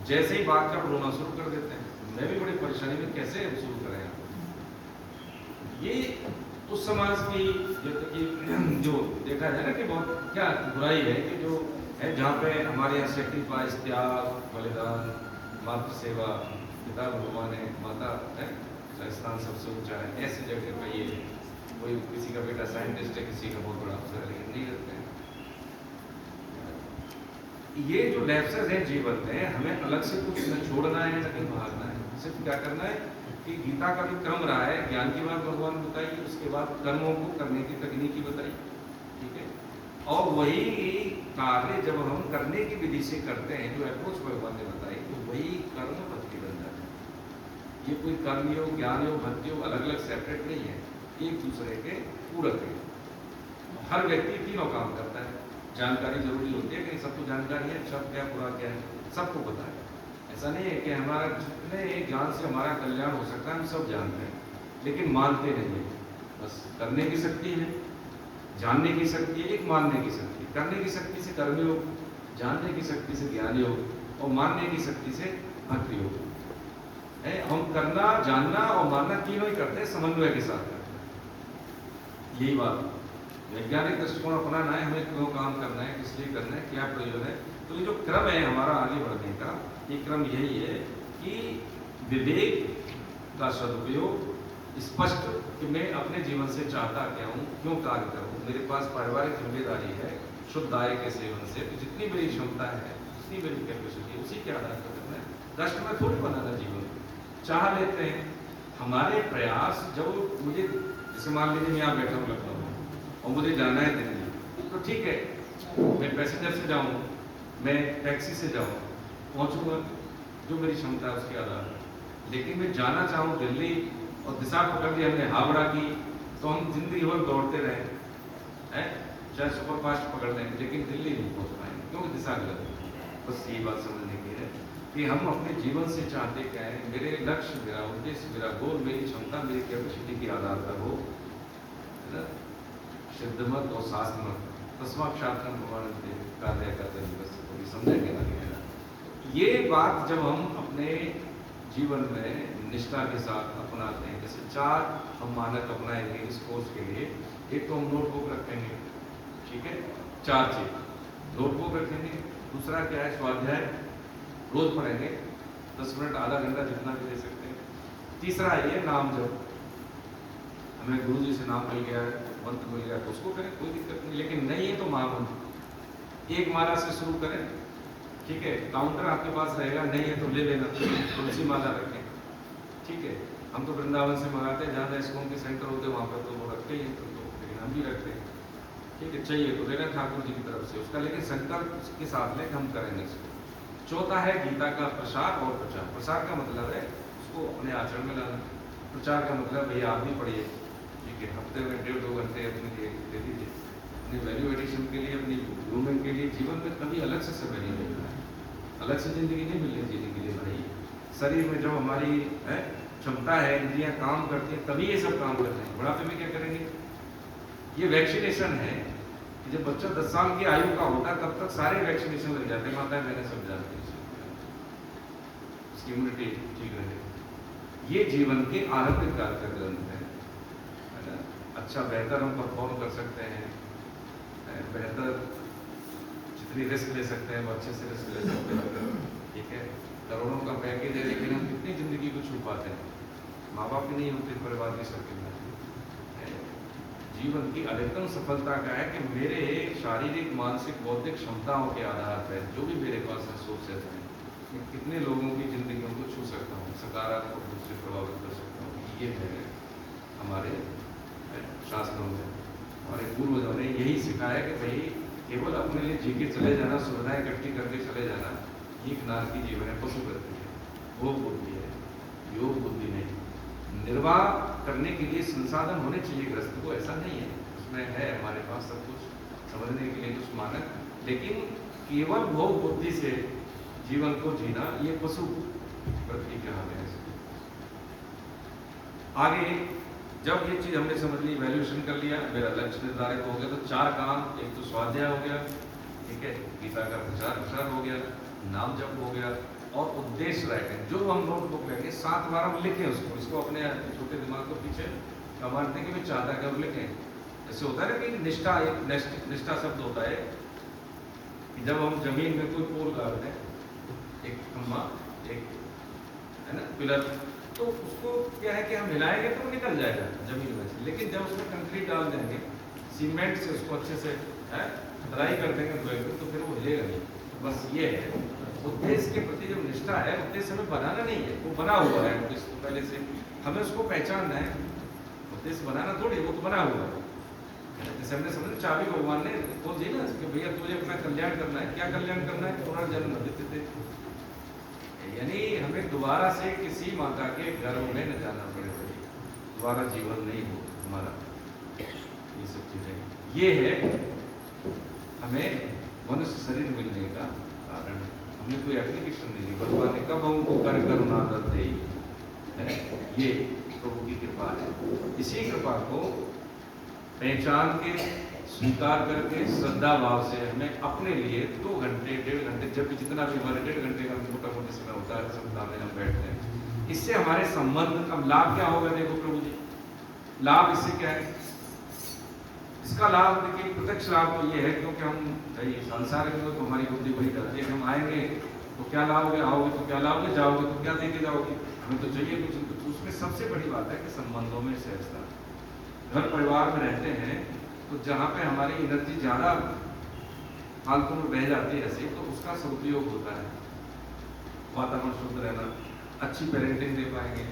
जैसे ही बात का रोना शुरू कर देते हैं, मैं भी बड़ी परेशानी में, कैसे शुरू करें? ये उस समाज की जो देखा जाए ना कि बहुत क्या बुराई है कि जो है जहाँ पे हमारे यहाँ सेक्रीफाइस, त्याग, बलिदान, मातृ सेवा, पिता भगवान है, माता है, स्थान सबसे ऊंचा है, ऐसी जगह पर ये कोई किसी का बेटा साइंटिस्ट है, किसी का बहुत बड़ा अफसर है, लेकिन नहीं रखते हैं। ये जो लैप्सेस हैं जीवन में, हमें अलग से कुछ न छोड़ना है न कहीं भागना है। सिर्फ क्या करना है कि गीता का भी क्रम रहा है, ज्ञान की बात भगवान बताइए, उसके बाद कर्मों को करने की तकनीकी बताई, ठीक है, और वही कार्य जब हम करने की विधि से करते हैं, जो अप्रोच भगवान ने बताई, तो वही कर्म भक्ति बन जाता है। ये कोई कर्म योग, ज्ञान योग, भक्ति योग अलग अलग सेपरेट नहीं है, एक दूसरे के पूरक है। हर व्यक्ति तीनों काम करता है। जानकारी जरूरी होती है कि सबको जानकारी है, सब क्या पूरा क्या है, सबको पता है। ऐसा नहीं है कि हमारा जितने ज्ञान से हमारा कल्याण हो सकता है हम सब जानते हैं, लेकिन मानते नहीं है। बस करने की शक्ति है, जानने की शक्ति है, एक मानने की शक्ति। करने की शक्ति से कर्म योग, जानने की शक्ति से ज्ञान योग, और मानने की शक्ति से भक्ति योग है। हम करना, जानना और मानना तीनों ही करते हैं, समन्वय के साथ करते हैं। यही बात वैज्ञानिक दृष्टिकोण अपनाना है, हमें क्यों काम करना है, किस लिए करना है, क्या प्रयोजन है। तो ये जो क्रम है हमारा आगे बढ़ने का, ये क्रम यही है कि विवेक का सदुपयोग, स्पष्ट कि मैं अपने जीवन से चाहता क्या हूँ, क्यों कार्य करूँ, मेरे पास पारिवारिक जिम्मेदारी है, शुद्ध आय के सेवन से, तो जितनी मेरी क्षमता है, जितनी मेरी कैपेसिटी, उसी के आधार पर करना है। कष्ट में थोड़ी बनाना जीवन, चाह लेते हैं हमारे प्रयास। जब मुझे जैसे मान लीजिए मैं यहाँ बैठा हूँ लखनऊ और मुझे जाना है दिल्ली, तो ठीक है, मैं पैसेंजर से जाऊँ, मैं टैक्सी से जाऊँ, पहुँचूँगा जो मेरी क्षमता है उसके आधार पर। लेकिन मैं जाना चाहूँ दिल्ली और दिशा पकड़ ली हमने हावड़ा की, तो हम जिंदगी भर दौड़ते रहे हैं, चाहे सुपरफास्ट पकड़ लें, लेकिन दिल्ली नहीं पहुँच पाएंगे क्योंकि दिशा गलत है। बस यही बात समझने की है कि हम अपने जीवन से चाहते क्या है, मेरे लक्ष्य, मेरा उद्देश्य, मेरा गोल, मेरी क्षमता, मेरी कैपेसिटी के आधार पर हो, है ना। सिद्धमत और शास्त्रमत तस्माक्षात्र प्रमाणते कार्य करते हैं, समझेंगे ना। ये बात जब हम अपने जीवन में निष्ठा के साथ अपनाते हैं, जैसे 4 हम मानक अपनाएंगे इस कोर्स के लिए। एक तो हम नोटबुक रखेंगे, ठीक है, 4 चीज नोटबुक रखेंगे। दूसरा क्या है, स्वाध्याय रोज पढ़ेंगे, 10 मिनट, आधा घंटा, जितना भी दे सकते हैं। तीसरा है ये नाम जप, हमें गुरु जी से नाम मिल गया है, मंत्र मिल गया तो उसको करें, कोई दिक्कत नहीं। लेकिन नहीं है तो महामंत्र 1 माला से शुरू करें, ठीक है। काउंटर आपके पास रहेगा, नहीं है तो ले लेना, तुलसी माला रखें, ठीक है। हम तो वृंदावन से मंगाते हैं, जहाँ स्कूल के सेंटर होते हैं वहाँ पर तो वो रखते ही हैं, तो लेकिन हम भी रखते हैं, ठीक है। चाहिए तो लेना ठाकुर जी की तरफ से उसका, लेकिन संकल्प के साथ लेकर हम करेंगे इसको, चौथा है गीता का प्रसार और प्रचार। प्रसार का मतलब है उसको अपने आचरण में लाना। प्रचार का मतलब भैया आप भी पढ़िए, ठीक है, हफ्ते में 1.5-2 घंटे अपने लिए दे दीजिए, अपनी वैल्यू एडिशन के लिए, अपनी ग्रूमिंग के लिए। जीवन में कभी अलग से समय नहीं मिलना है, अलग से जिंदगी नहीं मिलनी जीने के लिए भाई। शरीर में जब हमारी क्षमता है, इंद्रियां काम करती हैं, तभी ये सब काम करते हैं। बुढ़ापे में क्या करेंगे? ये वैक्सीनेशन है कि जब बच्चा 10 साल की आयु का होता है तब तक सारे वैक्सीनेशन लग जाते हैं। माताएं मैंने सब जानती हैं, उसकी इम्यूनिटी ठीक रहे। ये जीवन के आरंभिक काल का ग्रंथ है ना। अच्छा बेहतर हम परफॉर्म कर सकते हैं, बेहतर जितनी रिस्क ले सकते हैं वो अच्छे से रिस्क ले सकते हैं, ठीक है। करोड़ों का पैकेज है लेकिन हम कितनी जिंदगी को छू पाते हैं? माँ बाप भी नहीं होते, परिवार की सबके में। जीवन की अधिकतम सफलता का है कि मेरे शारीरिक, मानसिक, बौद्धिक क्षमताओं के आधार पर जो भी मेरे पास रिसोर्सेज हैं, मैं कितने लोगों की जिंदगियों को छू सकता हूँ, सकारात्मक रूप से प्रभावित कर सकता हूँ। ये है हमारे शास्त्रों में, हमारे पूर्वजों ने यही सिखाया कि भाई केवल अपने लिए जी के चले जाना, सुविधाएं इकट्ठी करके चले जाना, ये नार की जीवन है, पशु वृत्ति है, वो बुद्धि है, योग बुद्धि नहीं। निर्वाह करने के लिए संसाधन होने चाहिए ग्रस्त को, ऐसा नहीं है, उसमें है हमारे पास सब कुछ, समझने के लिए कुछ मानक, लेकिन केवल भोग बुद्धि से जीवन को जीना ये पशु वृत्ति के हाथ है। आगे जब ये चीज हमने समझ ली, वैल्यूएशन कर लिया, मेरा लक्ष्य निर्धारित हो गया, तो 4 काम, एक तो स्वाध्याय हो गया, ठीक है, गीता का प्रचार हो गया, नाम जप हो गया, और उद्देश्य राइटिंग। जो हम नोटबुक लेंगे 7 बार हम लिखें उसको अपने छोटे दिमाग को पीछे कमांड देंगे, मैं चाहता कि हम लिखें। ऐसे होता है ना कि निष्ठा, एक निष्ठा शब्द होता है कि जब हम जमीन में कोई पोल गाड़ते हैं, एक खंभा, एक है ना पिलर, तो उसको क्या है कि हम हिलाएंगे तो निकल जाएगा जमीन में से, लेकिन जब उसमें कंक्रीट डाल देंगे, सीमेंट से उसको अच्छे से ढलाई कर देंगे तो फिर वो हिलेगा नहीं। बस ये है उद्देश्य के प्रति जो निष्ठा है। उद्देश्य हमें बनाना नहीं है, वो बना हुआ है उद्देश्य तो पहले से, हमें उसको पहचानना है। उद्देश्य बनाना थोड़ी, वो तो बना हुआ है। जैसे हमने समझा चाबी भगवान ने बोल दी ना कि भैया तुझे अपना कल्याण करना है। क्या कल्याण करना है? पुनर्जन्म देते थे, यानी हमें दोबारा से किसी माता के गर्भ में न जाना पड़े, दोबारा जीवन नहीं हो हमारा। ये सब चीजें ये है हमें मनुष्य शरीर मिलने का कारण। हमने कोई एप्लीकेशन नहीं दी, भगवान ने कब हमको कर करुणा दे, ये प्रभु की कृपा है। इसी कृपा को पहचान के, स्वीकार करके, श्रद्धा भाव से हमें अपने लिए 2 घंटे 1.5 घंटे, जब भी जितना भी हमारे 1.5 घंटे का मोटा मोटी समय होता है सप्ताह में हम बैठते हैं, इससे हमारे संबंध का लाभ क्या होगा? देखो प्रभु जी, लाभ इससे क्या है? इसका लाभ देखिए, प्रत्यक्ष लाभ तो ये है क्योंकि हम संसार में तो हमारी बुद्धि वही करती है, हम आएंगे तो क्या लाओगे, आओगे तो क्या लाओगे, जाओगे तो क्या देके जाओगे, हमें तो चाहिए कुछ। उसमें सबसे बड़ी बात है कि संबंधों में सहजता। घर परिवार में रहते हैं तो जहाँ पे हमारी एनर्जी ज्यादा फालतू में बह जाती है ऐसे, तो उसका सदुपयोग होता है। वातावरण शुद्ध रहना, अच्छी पेरेंटिंग दे पाएंगे।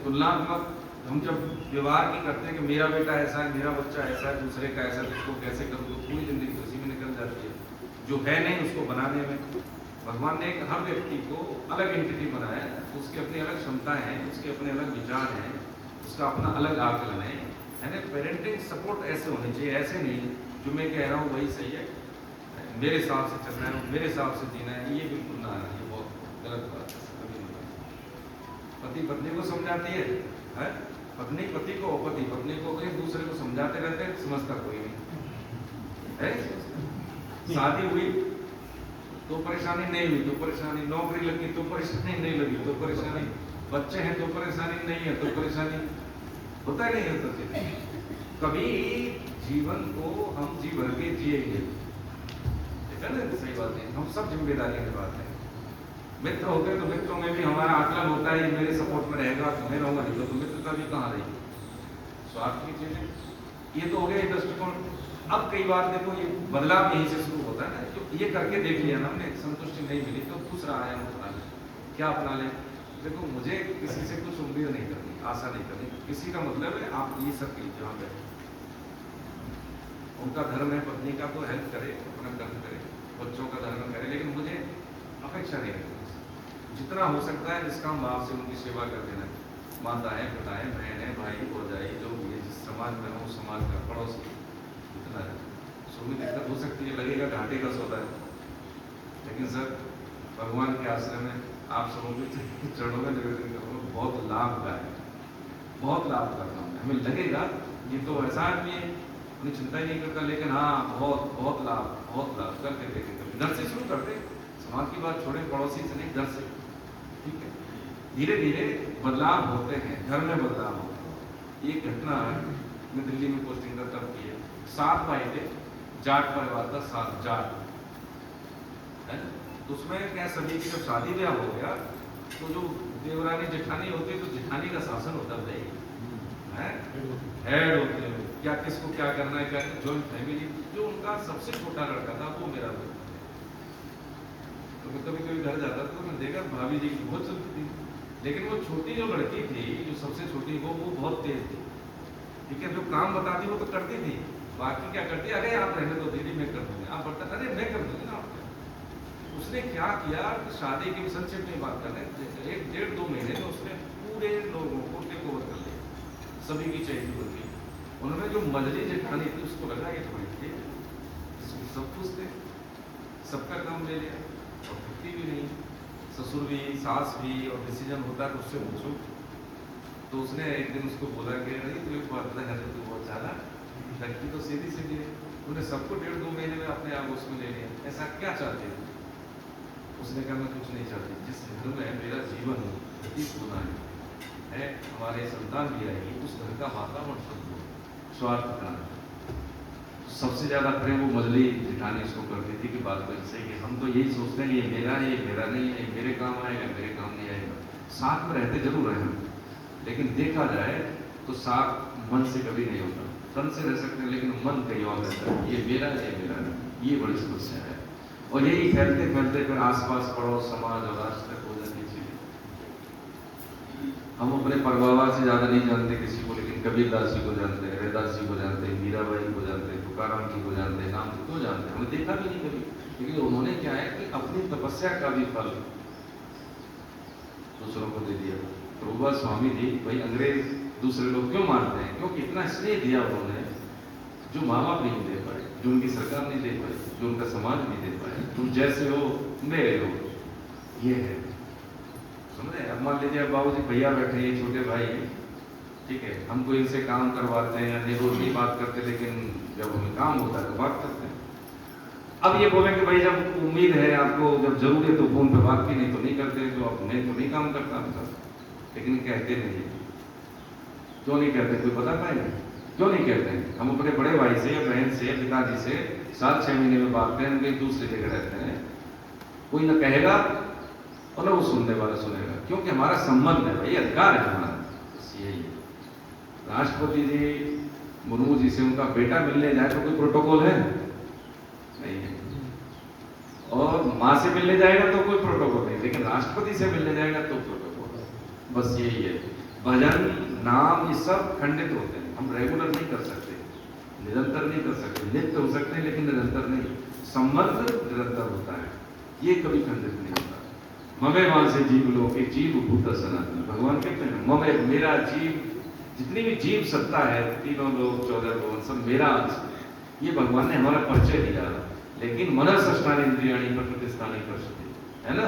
तुलनात्मक हम जब व्यवहार की करते हैं कि मेरा बेटा ऐसा है, मेरा बच्चा ऐसा है, दूसरे का ऐसा, तो उसको कैसे करूँ, तो पूरी जिंदगी उसी में निकल जाती है। जो है नहीं उसको बनाने में भगवान ने हर व्यक्ति को अलग एंटिटी बनाया, उसकी अपनी अलग क्षमताएं हैं, उसके अपने अलग विचार हैं, उसका अपना अलग आकलन है ना। पेरेंटिंग सपोर्ट ऐसे होनी चाहिए, ऐसे नहीं जो मैं कह रहा हूँ वही सही है, मेरे हिसाब से चलना है, मेरे हिसाब से जीना है, ये बिल्कुल ना है, ये बहुत गलत बात है। पति पत्नी को समझाती है, पत्नी पति को, पति पत्नी को, एक दूसरे को समझाते रहते हैं, समझता कोई नहीं है। शादी हुई तो परेशानी नहीं हुई तो परेशानी, नौकरी लगी तो परेशानी नहीं लगी तो परेशानी, बच्चे हैं तो परेशानी नहीं है तो परेशानी, होता नहीं होता। कभी जीवन को हम जी भर के जिएंगे, सही बात है, हम सब जिम्मेदारी निभाते हैं। मित्र होते हैं तो मित्रों में भी हमारा आकलन होता है, ये मेरे सपोर्ट में रहेगा तो मैं रहूंगा, नहीं तो मित्रता भी कहाँ रही। स्वार्थ की चीजें, ये तो हो गया दृष्टिकोण। अब कई बार देखो ये बदलाव यहीं से शुरू होता है ना, तो ये करके देख लिया ना हमने, संतुष्टि नहीं मिली तो दूसरा आयाम अपना लें। क्या अपना लें? देखो मुझे किसी से कुछ उम्मीद नहीं करनी, आशा नहीं करनी, किसी का मतलब है आप ये सब कीजिए, वहाँ पे उनका धर्म है, पत्नी का तो हेल्प करे, अपना कर्म करे, बच्चों का धर्म करे, लेकिन मुझे अपेक्षा नहीं रखते। जितना हो सकता है जिस काम भाव से उनकी सेवा कर देना, माताएं पिताएं बहनें भाई भौजाई जो भी है जिस समाज में हो समाज का पड़ोसी इतना है। सुनी दिक्कत हो सकती है, लगेगा घाटे का सौदा है, लेकिन सर भगवान के आश्रय में आप सबों के चरणों में निवेदन करूँगा, बहुत लाभदायक, बहुत लाभदायक काम है। हमें लगेगा ये तो ऐसा आदमी है उन्हें चिंता ही नहीं करता, लेकिन हाँ बहुत बहुत लाभ करके देखे। घर से शुरू करते, समाज की बात छोड़े, पड़ोसी से नहीं, घर से, ठीक है। धीरे धीरे बदलाव होते हैं, घर में बदलाव होते हैं। एक घटना है, मैं दिल्ली में पोस्टिंग का तब की है, 7 भाई थे, जाट परिवार था, 7 जाट है। तो उसमें क्या सभी की जब शादी ब्याह हो गया तो जो देवरानी जेठानी होती है तो जेठानी का शासन होता है, हेड होते हैं, क्या किसको क्या करना है, क्या जॉइंट फैमिली। जो उनका सबसे छोटा लड़का था वो मेरा था। तो मैं कभी कभी घर जाता तो मैं देखा भाभी जी की बहुत चलती थी, लेकिन वो छोटी जो लड़की थी, जो सबसे छोटी वो बहुत तेज थी, ठीक है। जो काम बताती वो तो करती थी, बाकी क्या करती, अरे आप रहने दो दीदी मैं कर दूंगी, आप बर्तन अरे मैं कर दूंगी ना आप। उसने क्या किया कि शादी की संक्षेप में बात कर रहे हैं, 1-1.5-2 महीने में उसने पूरे लोगों को टेक ओवर कर लिया, सभी की चाहिए बल्कि। उन्होंने जो मजली जेठानी थी उसको लगा ये थोड़ी थी, सब कुछ थे, सबका काम ले लिया और फिरती भी नहीं, ससुर भी सास भी, और डिसीजन होता है तो उससे पूछो। तो उसने एक दिन उसको बोला कि नहीं तो एक बात है, तू बहुत ज़्यादा लड़की तो सीधी सीधी है, उन्हें सबको 1.5-2 महीने में अपने आप उसमें ले लिया, ऐसा क्या चाहते थे? उसने कहा मैं कुछ नहीं चाहती, जिस घर में मेरा जीवन व्यतीत होना है, हमारे संतान भी आएगी, उस घर का वातावरण शुद्ध हो, स्वार्थ का। सबसे ज़्यादा प्रेम वो मजली जेठानी इसको करती थी कि बात तो सही है, हम तो यही सोचते हैं ये मेरा है, ये मेरा नहीं है, मेरे काम आएगा, मेरे काम नहीं आएगा। साथ में रहते जरूर रहे हम, लेकिन देखा जाए तो साथ मन से कभी नहीं होता। तन से रह सकते हैं लेकिन मन कहीं और रहता है, ये मेरा है, ये मेरा है, ये बड़ी समस्या है। और यही फैलते फैलते फिर आसपास पड़ोस समाज और राष्ट्र तक हो जाती चीजें। हम अपने परबाबा से ज्यादा नहीं जानते किसी को, लेकिन कबीरदास जी को जानते हैं, रैदास जी को जानते हैं, मीराबाई को जानते हैं, तुकाराम जी को जानते हैं, नाम क्यों जानते हैं, हमें देखा भी नहीं कभी, लेकिन उन्होंने क्या है कि अपनी तपस्या का भी फल दूसरों को दे दिया। प्रभुपाद स्वामी जी, भाई अंग्रेज दूसरे लोग क्यों मारते हैं, क्योंकि इतना स्नेह दिया उन्होंने जो माँ बाप नहीं दे पाए, जो उनकी सरकार नहीं दे पाई, जो उनका समाज नहीं दे पाए। तुम जैसे हो मेरे हो, ये है, समझे। अब मान लीजिए बाबू जी भैया बैठे, ये छोटे भाई, ठीक है, हमको इनसे काम करवाते हैं, नहीं रोज नहीं बात करते, लेकिन जब हमें काम होता है तो बात करते हैं। अब ये बोले कि भाई जब उम्मीद है आपको, जब जरूरी है तो फोन पे बात की, नहीं तो नहीं करते, जो अब नहीं तो नहीं काम करता आपका, लेकिन कहते नहीं। क्यों नहीं कहते, कोई बता पाएगा क्यों नहीं कहते हैं? हम अपने बड़े भाई से या बहन से या पिताजी से 7-6 महीने में बात करें, कहीं दूसरी जगह रहते हैं, कोई ना कहेगा और ना वो सुनने वाला सुनेगा, क्योंकि हमारा संबंध है भाई, अधिकार है हमारा। बस यही है। राष्ट्रपति जी मुर्मू जी से उनका बेटा मिलने जाए तो कोई प्रोटोकॉल है? नहीं है। और माँ से मिलने जाएगा तो कोई प्रोटोकॉल नहीं, लेकिन राष्ट्रपति से मिलने जाएगा तो प्रोटोकॉल। बस यही है। भजन नाम ये सब खंडित होते हैं, हम रेगुलर नहीं कर सकते, निरंतर नहीं कर सकते, नित्य हो सकते हैं लेकिन निरंतर नहीं। संबंध निरंतर होता है, ये कभी खंडित नहीं होता। ममे वहां से जीव लोग के जीव भूत सनातन, भगवान कहते हैं ममे, मेरा जीव, जितनी भी जीव सत्ता है, 3 लोग 14 लोग सब मेरा अंश। ये भगवान ने हमारा परिचय दिया, लेकिन मनस्ष्ठानि इंद्रियाणि प्रतिष्ठानि कर्षति, है ना।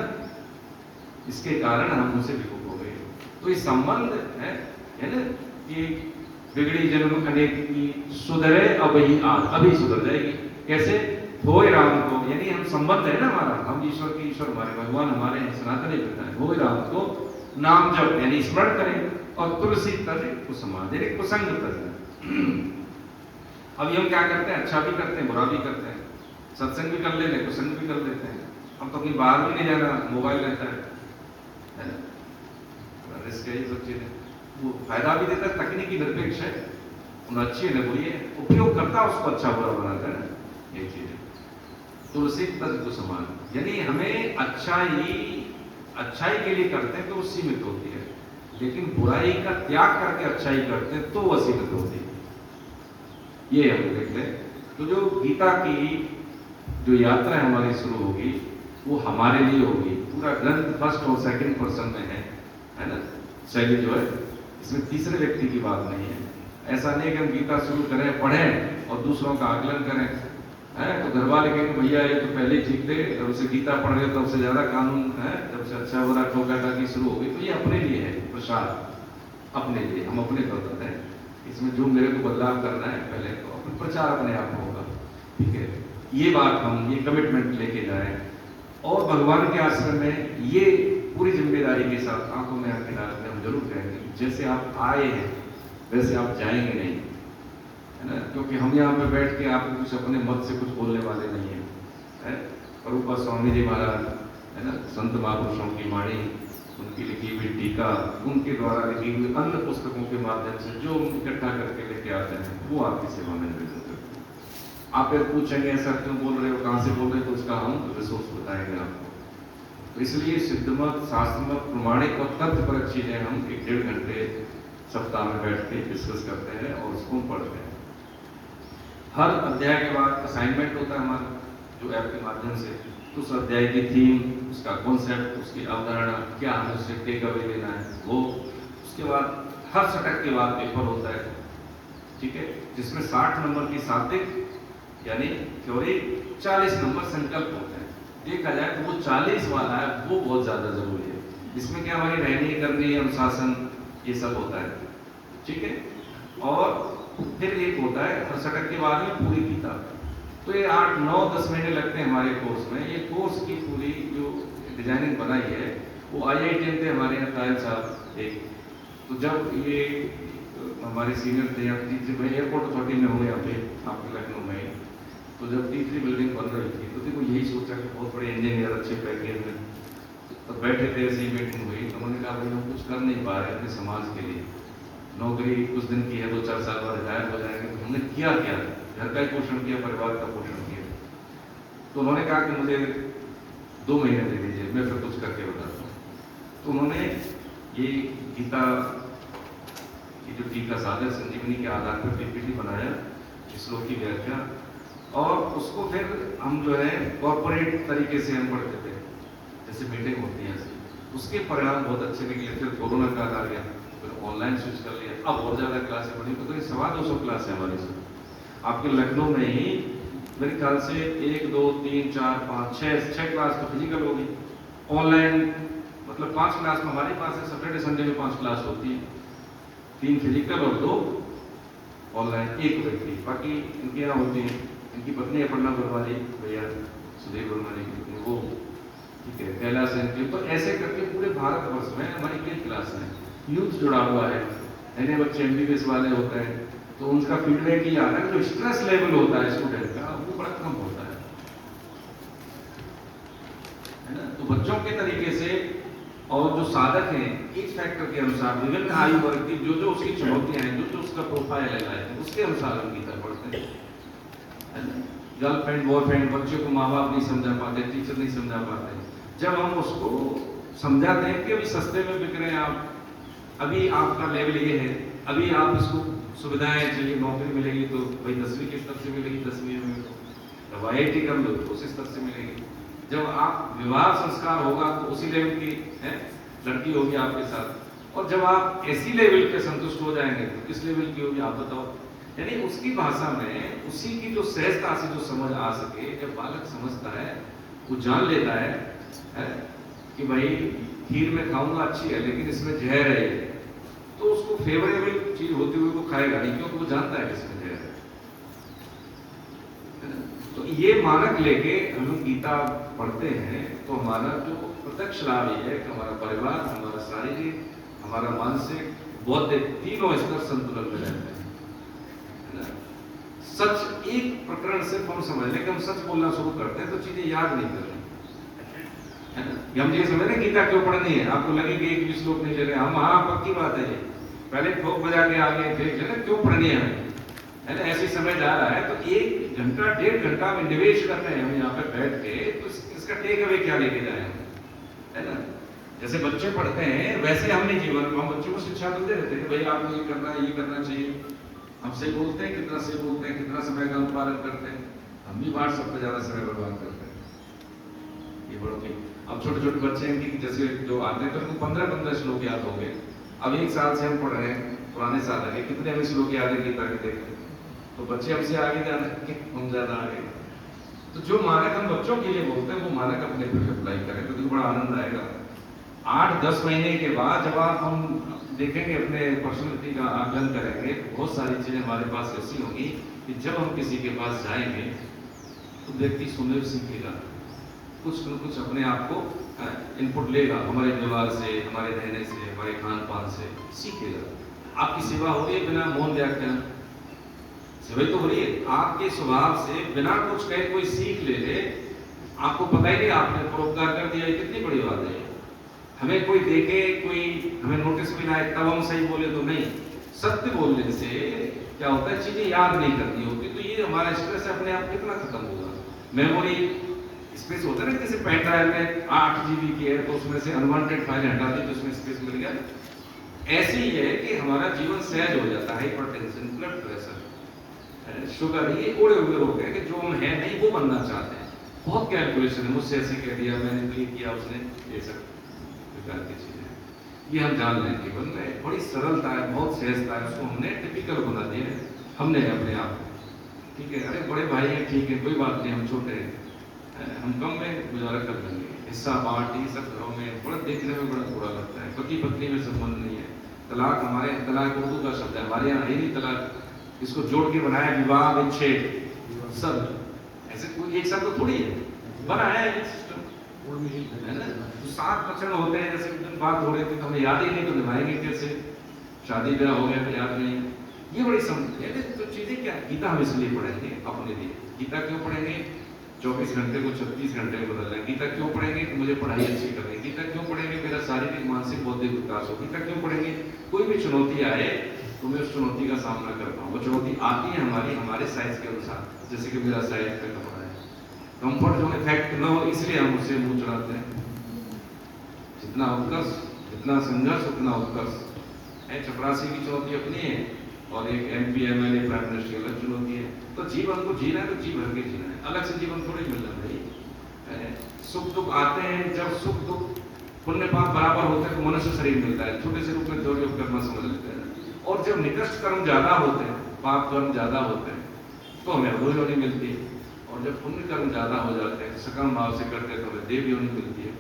इसके कारण हम उनसे विमुख हो गए। तो ये संबंध है ना कि बिगड़ी जन्म अनेक की, सुधरे अब ही आज, अभी सुधर जाएगी। कैसे? होए राम को, यानी हम संबंध है ना हमारा, हम ईश्वर के ईश्वर, हमारे भगवान हमारे सनातन पिता है। होए राम को नाम जप यानी स्मरण करें, और तुलसी तज कुसुमादि, कुसंग तज। अब हम क्या करते हैं, अच्छा भी करते हैं, बुरा भी करते हैं, सत्संग भी कर लेते हैं, कुसंग भी कर लेते हैं। हम तो कहीं बाहर भी नहीं जाना, मोबाइल रहता है ना, रिस्क है ये सब चीजें। वो फायदा भी देता है, तकनीकी निरपेक्ष है, उन्हें अच्छी है ना बुरी है, उपयोग करता उसको अच्छा बुरा बनाता है ना, ये चीज है। तुलसी तज कुसुमान, यानी हमें अच्छाई के लिए करते हैं तो वो सीमित होती है, लेकिन बुराई का त्याग करके अच्छाई करते हैं तो वो असीमित होती है। ये हम देख लें। तो जो गीता की जो यात्रा हमारी शुरू होगी, वो हमारे लिए होगी। पूरा ग्रंथ फर्स्ट और सेकंड पर्सन में है ना, शैली जो है इसमें तीसरे व्यक्ति की बात नहीं है। ऐसा नहीं कि हम गीता शुरू करें, पढ़ें और दूसरों का आकलन करें, है तो घर वाले कहेंगे भैया ये तो पहले ही ठीक थे, जब उसे गीता पढ़ रहे तब से ज्यादा कानून है, जब से अच्छा बुरा ठोका टाकी शुरू हो गई। तो ये अपने लिए है प्रसार, अपने लिए, हम अपने करते हैं। इसमें जो मेरे को बदलाव करना है पहले तो अपना प्रचार अपने आप होगा, ठीक है। ये बात हम ये कमिटमेंट लेके जाए और भगवान के आश्रम में ये पूरी जिम्मेदारी के साथ आंखों में आंखें डाल के हम जरूर कहेंगे जैसे आप आए हैं वैसे आप जाएंगे नहीं, है ना, क्योंकि हम यहाँ पे बैठ के आपको कुछ अपने मत से कुछ बोलने वाले नहीं है। रूपा स्वामी जी महाराज, है ना, संत महापुरुषों की वाणी, उनकी लिखी हुई टीका, उनके द्वारा लिखी हुई अन्य पुस्तकों के माध्यम से जो इकट्ठा करके लेके आते हैं वो आपकी सेवा में निवेदन करते हैं। आप फिर पूछेंगे ऐसा क्यों बोल रहे हो, कहाँ से बोल रहे हो, तो उसका हम रिसोर्स बताएंगे आपको। तो इसलिए सिद्धमत, शास्त्रमत, प्रमाणिक और तथ्यपरक चीजें हम 1-1.5 घंटे सप्ताह में बैठ के डिस्कस करते हैं और उसको पढ़ते हैं। हर अध्याय के बाद असाइनमेंट होता है हमारा, जो ऐप के माध्यम से उस अध्याय की थीम, उसका कॉन्सेप्ट, उसकी अवधारणा क्या हमें उससे टेक अवे लेना है वो। उसके बाद हर सटक के बाद पेपर होता है, ठीक है, जिसमें 60 नंबर की सात्विक यानी थ्योरी, 40 नंबर संकल्प होते हैं। देखा जाए तो वो 40 वाला है वो बहुत ज्यादा जरूरी है। इसमें क्या हमारी रहनी करनी, अनुशासन, ये सब होता है, ठीक है। और फिर एक होता है हर सटक के बाद में पूरी गीता। तो ये 8, 9, 10 महीने लगते हैं हमारे कोर्स में। ये कोर्स की पूरी जो डिजाइनिंग बनाई है वो IITM थे हमारे यहाँ तायल साहब एक। तो जब ये हमारे सीनियर थे, अब तीसरी भाई एयरपोर्ट अथॉरिटी में हुए यहाँ पे आपके लखनऊ में, तो जब तीसरी बिल्डिंग बन रही थी तो देखो यही सोचा कि बहुत बड़े इंजीनियर अच्छे पैकेज में, तो बैठे थे, ऐसी मीटिंग हुई तो उन्होंने कहा भाई हम कुछ कर नहीं पा रहे अपने समाज के लिए, नौकरी कुछ दिन की है, 2-4 साल बाद रिटायर हो जाएंगे, तो हमने किया क्या, घर का ही पोषण किया, परिवार का पोषण किया। तो उन्होंने कहा कि मुझे 2 महीने दे दीजिए, मैं फिर कुछ करके बताता हूँ। तो उन्होंने ये गीता की जो टीका सागर संजीवनी के आधार पर PPT बनाया, श्लोक की व्याख्या, और उसको फिर हम जो है कॉर्पोरेट तरीके से हम पढ़ते थे, जैसे मीटिंग होती है ऐसी। उसके परिणाम बहुत अच्छे निकले। फिर कोरोना काल आ गया, फिर ऑनलाइन स्विच कर लिया, अब और ज्यादा क्लासें बढ़ी। तो ये 250 क्लास है हमारी से आपके लखनऊ में ही। मेरे ख्याल से 1, 2, 3, 4, 5, 6 क्लास तो फिजिकल होगी, ऑनलाइन मतलब 5 क्लास में हमारे पास है। सैटरडे संडे में 5 क्लास होती है, 3 फिजिकल और 2 ऑनलाइन, 1 व्यक्ति। बाकी इनके यहाँ होती है, इनकी पत्नी अपर्णा वर्मा जी, भैया सुधीर वर्मा जी की पत्नी, वो ठीक है, कैलाश एंट्री। तो ऐसे करके पूरे भारतवर्ष में हमारी कई क्लास है, यूथ जुड़ा हुआ है, नए बच्चे MBBS वाले होते हैं। तो उनका फीडबैक ये आता है कि जो स्ट्रेस लेवल होता है स्टूडेंट का वो बड़ा कम होता है ना। तो बच्चों के तरीके से और जो साधक हैं एज फैक्टर के अनुसार विभिन्न आयु वर्ग की जो उसकी चुनौतियां हैं, जो उसका प्रोफाइल है, उसके अनुसार हम गीता पढ़ते हैं, है ना। गर्लफ्रेंड बॉयफ्रेंड, बच्चों को माँ बाप नहीं समझा पाते, टीचर नहीं समझा पाते, जब हम उसको समझाते हैं कि अभी सस्ते में बिक रहे हैं आप, अभी आपका लेवल ये है, अभी आप इसको सुविधाएं चाहिए, नौकरी मिलेगी तो भाई 10वीं के स्तर से मिलेगी, 10वीं में जब IIT कर लो तो उसी स्तर से मिलेगी। जब आप विवाह संस्कार होगा तो उसी लेवल की है लड़की होगी आपके साथ, और जब आप ऐसी लेवल पे संतुष्ट हो जाएंगे तो किस लेवल की होगी आप बताओ। यानी उसकी भाषा में उसी की जो सहजता से जो समझ आ सके, जब बालक समझता है, वो जान लेता है कि भाई खीर में खाऊंगा अच्छी है लेकिन इसमें जहर है, तो उसको फेवरेबल चीज होते हुए वो खाएगा नहीं, क्योंकि वो जानता है कि इसमें जहर है। तो ये मानक लेके हम लोग गीता पढ़ते हैं तो हमारा जो प्रत्यक्ष लाभ ये है कि हमारा परिवार, हमारा शारीरिक, हमारा मानसिक, बौद्धिक तीनों स्तर संतुलन में रहते हैं, है ना। सच एक प्रकरण सिर्फ हम समझ लें कि हम सच बोलना शुरू करते हैं तो चीजें याद नहीं कर रहे, है ना। हम ये समझ रहे गीता क्यों पढ़नी है, आपको लगे कि एक भी श्लोक नहीं ले रहे हम, हाँ पक्की बात है, ये पहले ठोक बजा के आगे थे ना, क्यों पढ़नी है हमें, है ना। ऐसी समय जा रहा है तो 1 घंटा 1.5 घंटा में निवेश कर रहे हैं हम यहाँ पे बैठ के, तो इसका टेक अवे क्या लेके जाए, है ना। जैसे बच्चे पढ़ते हैं वैसे हमने जीवन में हम बच्चों को शिक्षा देते रहते हैं, भाई आपको ये करना है, ये करना चाहिए। हम सही बोलते हैं, कितना सही बोलते हैं, कितना समय का अनुपालन करते हैं, हम भी WhatsApp पे ज्यादा समय बर्बाद करते हैं। ये बड़ों की। अब छोटे छोटे बच्चे हैं कि जैसे जो आते हैं तो उनको 15-15 श्लोक याद हो गए। अब 1 साल से हम पढ़ रहे हैं, पुराने साल आगे कितने हमें श्लोक याद है गीता के देखते, तो बच्चे हमसे आगे जाने कि हम ज्यादा आगे। तो जो मानक हम बच्चों के लिए बोलते हैं वो मानक अपने पे अप्लाई करें तो बड़ा आनंद आएगा। 8-10 महीने के बाद जब आप हम देखेंगे अपने पर्सनैलिटी का आकलन करेंगे, बहुत सारी चीजें हमारे पास ऐसी होंगी कि जब हम किसी के पास जाएंगे तो व्यक्ति सुनने सीखेगा, कुछ न कुछ अपने आप को इनपुट लेगा, हमारे व्यवहार से, हमारे रहने से, हमारे खान पान से सीखेगा। आपकी सेवा हो रही है बिना मौन व्याख्यान, सेवा तो हो रही है, आपके स्वभाव से बिना कुछ कहे कोई सीख ले ले, आपको पता ही नहीं आपने परोपकार कर दिया, ये कितनी बड़ी बात है। हमें कोई देखे, कोई हमें नोटिस भी ना आए तब हम सही बोले तो नहीं। सत्य बोलने से क्या होता है, चीजें याद नहीं करनी होती, तो ये हमारा स्ट्रेस अपने आप कितना खत्म होगा। मेमोरी स्पेस होता है ना, जैसे पेन ड्राइव में 8 GB की है तो उसमें से अनवांटेड फाइल हटा दी तो उसमें स्पेस मिल गया। ऐसे ही है कि हमारा जीवन सहज हो जाता है। हाइपरटेंशन, ब्लड प्रेशर, शुगर, ये उड़े हुए रोग है कि जो हम है नहीं वो बनना चाहते हैं। बहुत कैलकुलेशन है, मुझसे ऐसे कह दिया, मैंने तो ये किया, उसने ये सब प्रकार की चीजें ये हम जान लें। जीवन में बड़ी सरलता है, बहुत सहजता है, उसको हमने टिपिकल बना दिया है हमने अपने आप को। ठीक है, अरे बड़े भाई हैं, ठीक है, कोई बात नहीं, हम छोटे हैं, हम कम में गुजारा कर लेंगे। हिस्सा बांट ये सब घरों में बड़ा देखने में बड़ा बुरा लगता है। पति पत्नी में संबंध नहीं है। तलाक, हमारे तलाक उर्दू का शब्द है, हमारे यहाँ है नहीं तलाक, इसको जोड़ के बनाया विवाह विच्छेद सब, ऐसे कोई एक साथ तो थोड़ी है, बनाया है सिस्टम, है ना। तो 7 वचन होते हैं, जैसे दिन बात हो रही थी तो हमें याद ही नहीं तो निभाएंगे कैसे, शादी ब्याह हो गया तो याद नहीं। ये बड़ी समझ है। तो चीजें क्या, गीता हम इसलिए पढ़ेंगे अपने लिए। गीता क्यों पढ़ेंगे, 24 घंटे को 36 घंटे में बदल रहे। गीता क्यों पढ़ेंगे कि मुझे पढ़ाई अच्छी करनी। गीता क्यों पढ़ेंगे, मेरा शारीरिक मानसिक बौद्धिक विकास हो। गीता क्यों पढ़ेंगे, कोई भी चुनौती आए तो मैं उस चुनौती का सामना कर पाऊँ। वो चुनौती आती है हमारे साइज के अनुसार, जैसे कि मेरा साइज का कपड़ा है, कंफर्ट जोन इफेक्ट न हो इसलिए हम उससे मुंह चढ़ाते हैं। जितना उत्कर्ष, जितना संघर्ष उतना उत्कर्ष है। चपरासी की चुनौती अपनी है और एक MP MLA प्राइम मिनिस्टर की अलग चुनौती है। तो जीवन को जीना है तो जी भर के जीना है, अलग से जीवन थोड़ी मिलना भाई। सुख दुख आते हैं, जब सुख दुख पुण्य पाप बराबर होते हैं तो मनुष्य शरीर मिलता है, छोटे से रूप में दौड़ करना समझ लेते हैं। और जब निकृष्ट कर्म ज्यादा होते हैं, पाप कर्म ज्यादा होते हैं तो हमें अधूरी योनि मिलती है। और जब पुण्य कर्म ज्यादा हो जाते हैं, सकम भाव से करते हैं तो हमें देव योनि मिलती है।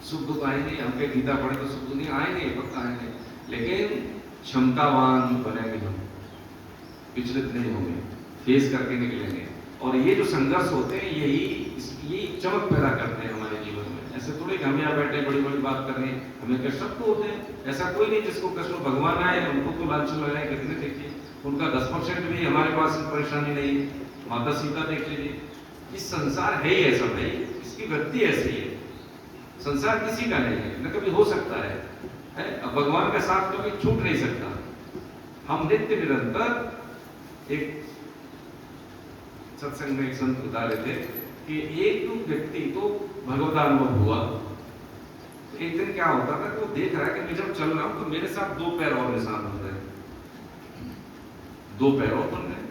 सुख दुख आएंगे, हम कहीं गीता पढ़े तो सुख दुख नहीं आएंगे, पक्का आएंगे, लेकिन क्षमतावान बनेंगे, हम विचलित नहीं होंगे, फेस करके निकलेंगे। और ये जो संघर्ष होते हैं यही चमक पैदा करते हैं हमारे जीवन में। ऐसे थोड़े कि हम यहाँ बैठे बड़ी बड़ी बात कर रहे हैं, हमें कष्ट सबको होते हैं, ऐसा कोई नहीं जिसको कष्ट हो। भगवान आए उनको तो लालच लगाए, कितने देखिए उनका 10% भी हमारे पास परेशानी नहीं है। माता सीता देख लीजिए, इस संसार है ही ऐसा भाई, इसकी वृत्ति ऐसी है, संसार किसी का नहीं है, न कभी हो सकता है। अब भगवान का साथ कभी छूट नहीं सकता। हम नित्य निरंतर, एक सत्संग में एक संत बता रहे थे कि एक व्यक्ति को भगवतानुभव हुआ। तो एक दिन क्या होता था कि वो देख रहा है कि मैं जब चल रहा हूं तो मेरे साथ 2 पैर और निशान बन रहे, 2 पैर और बन रहे।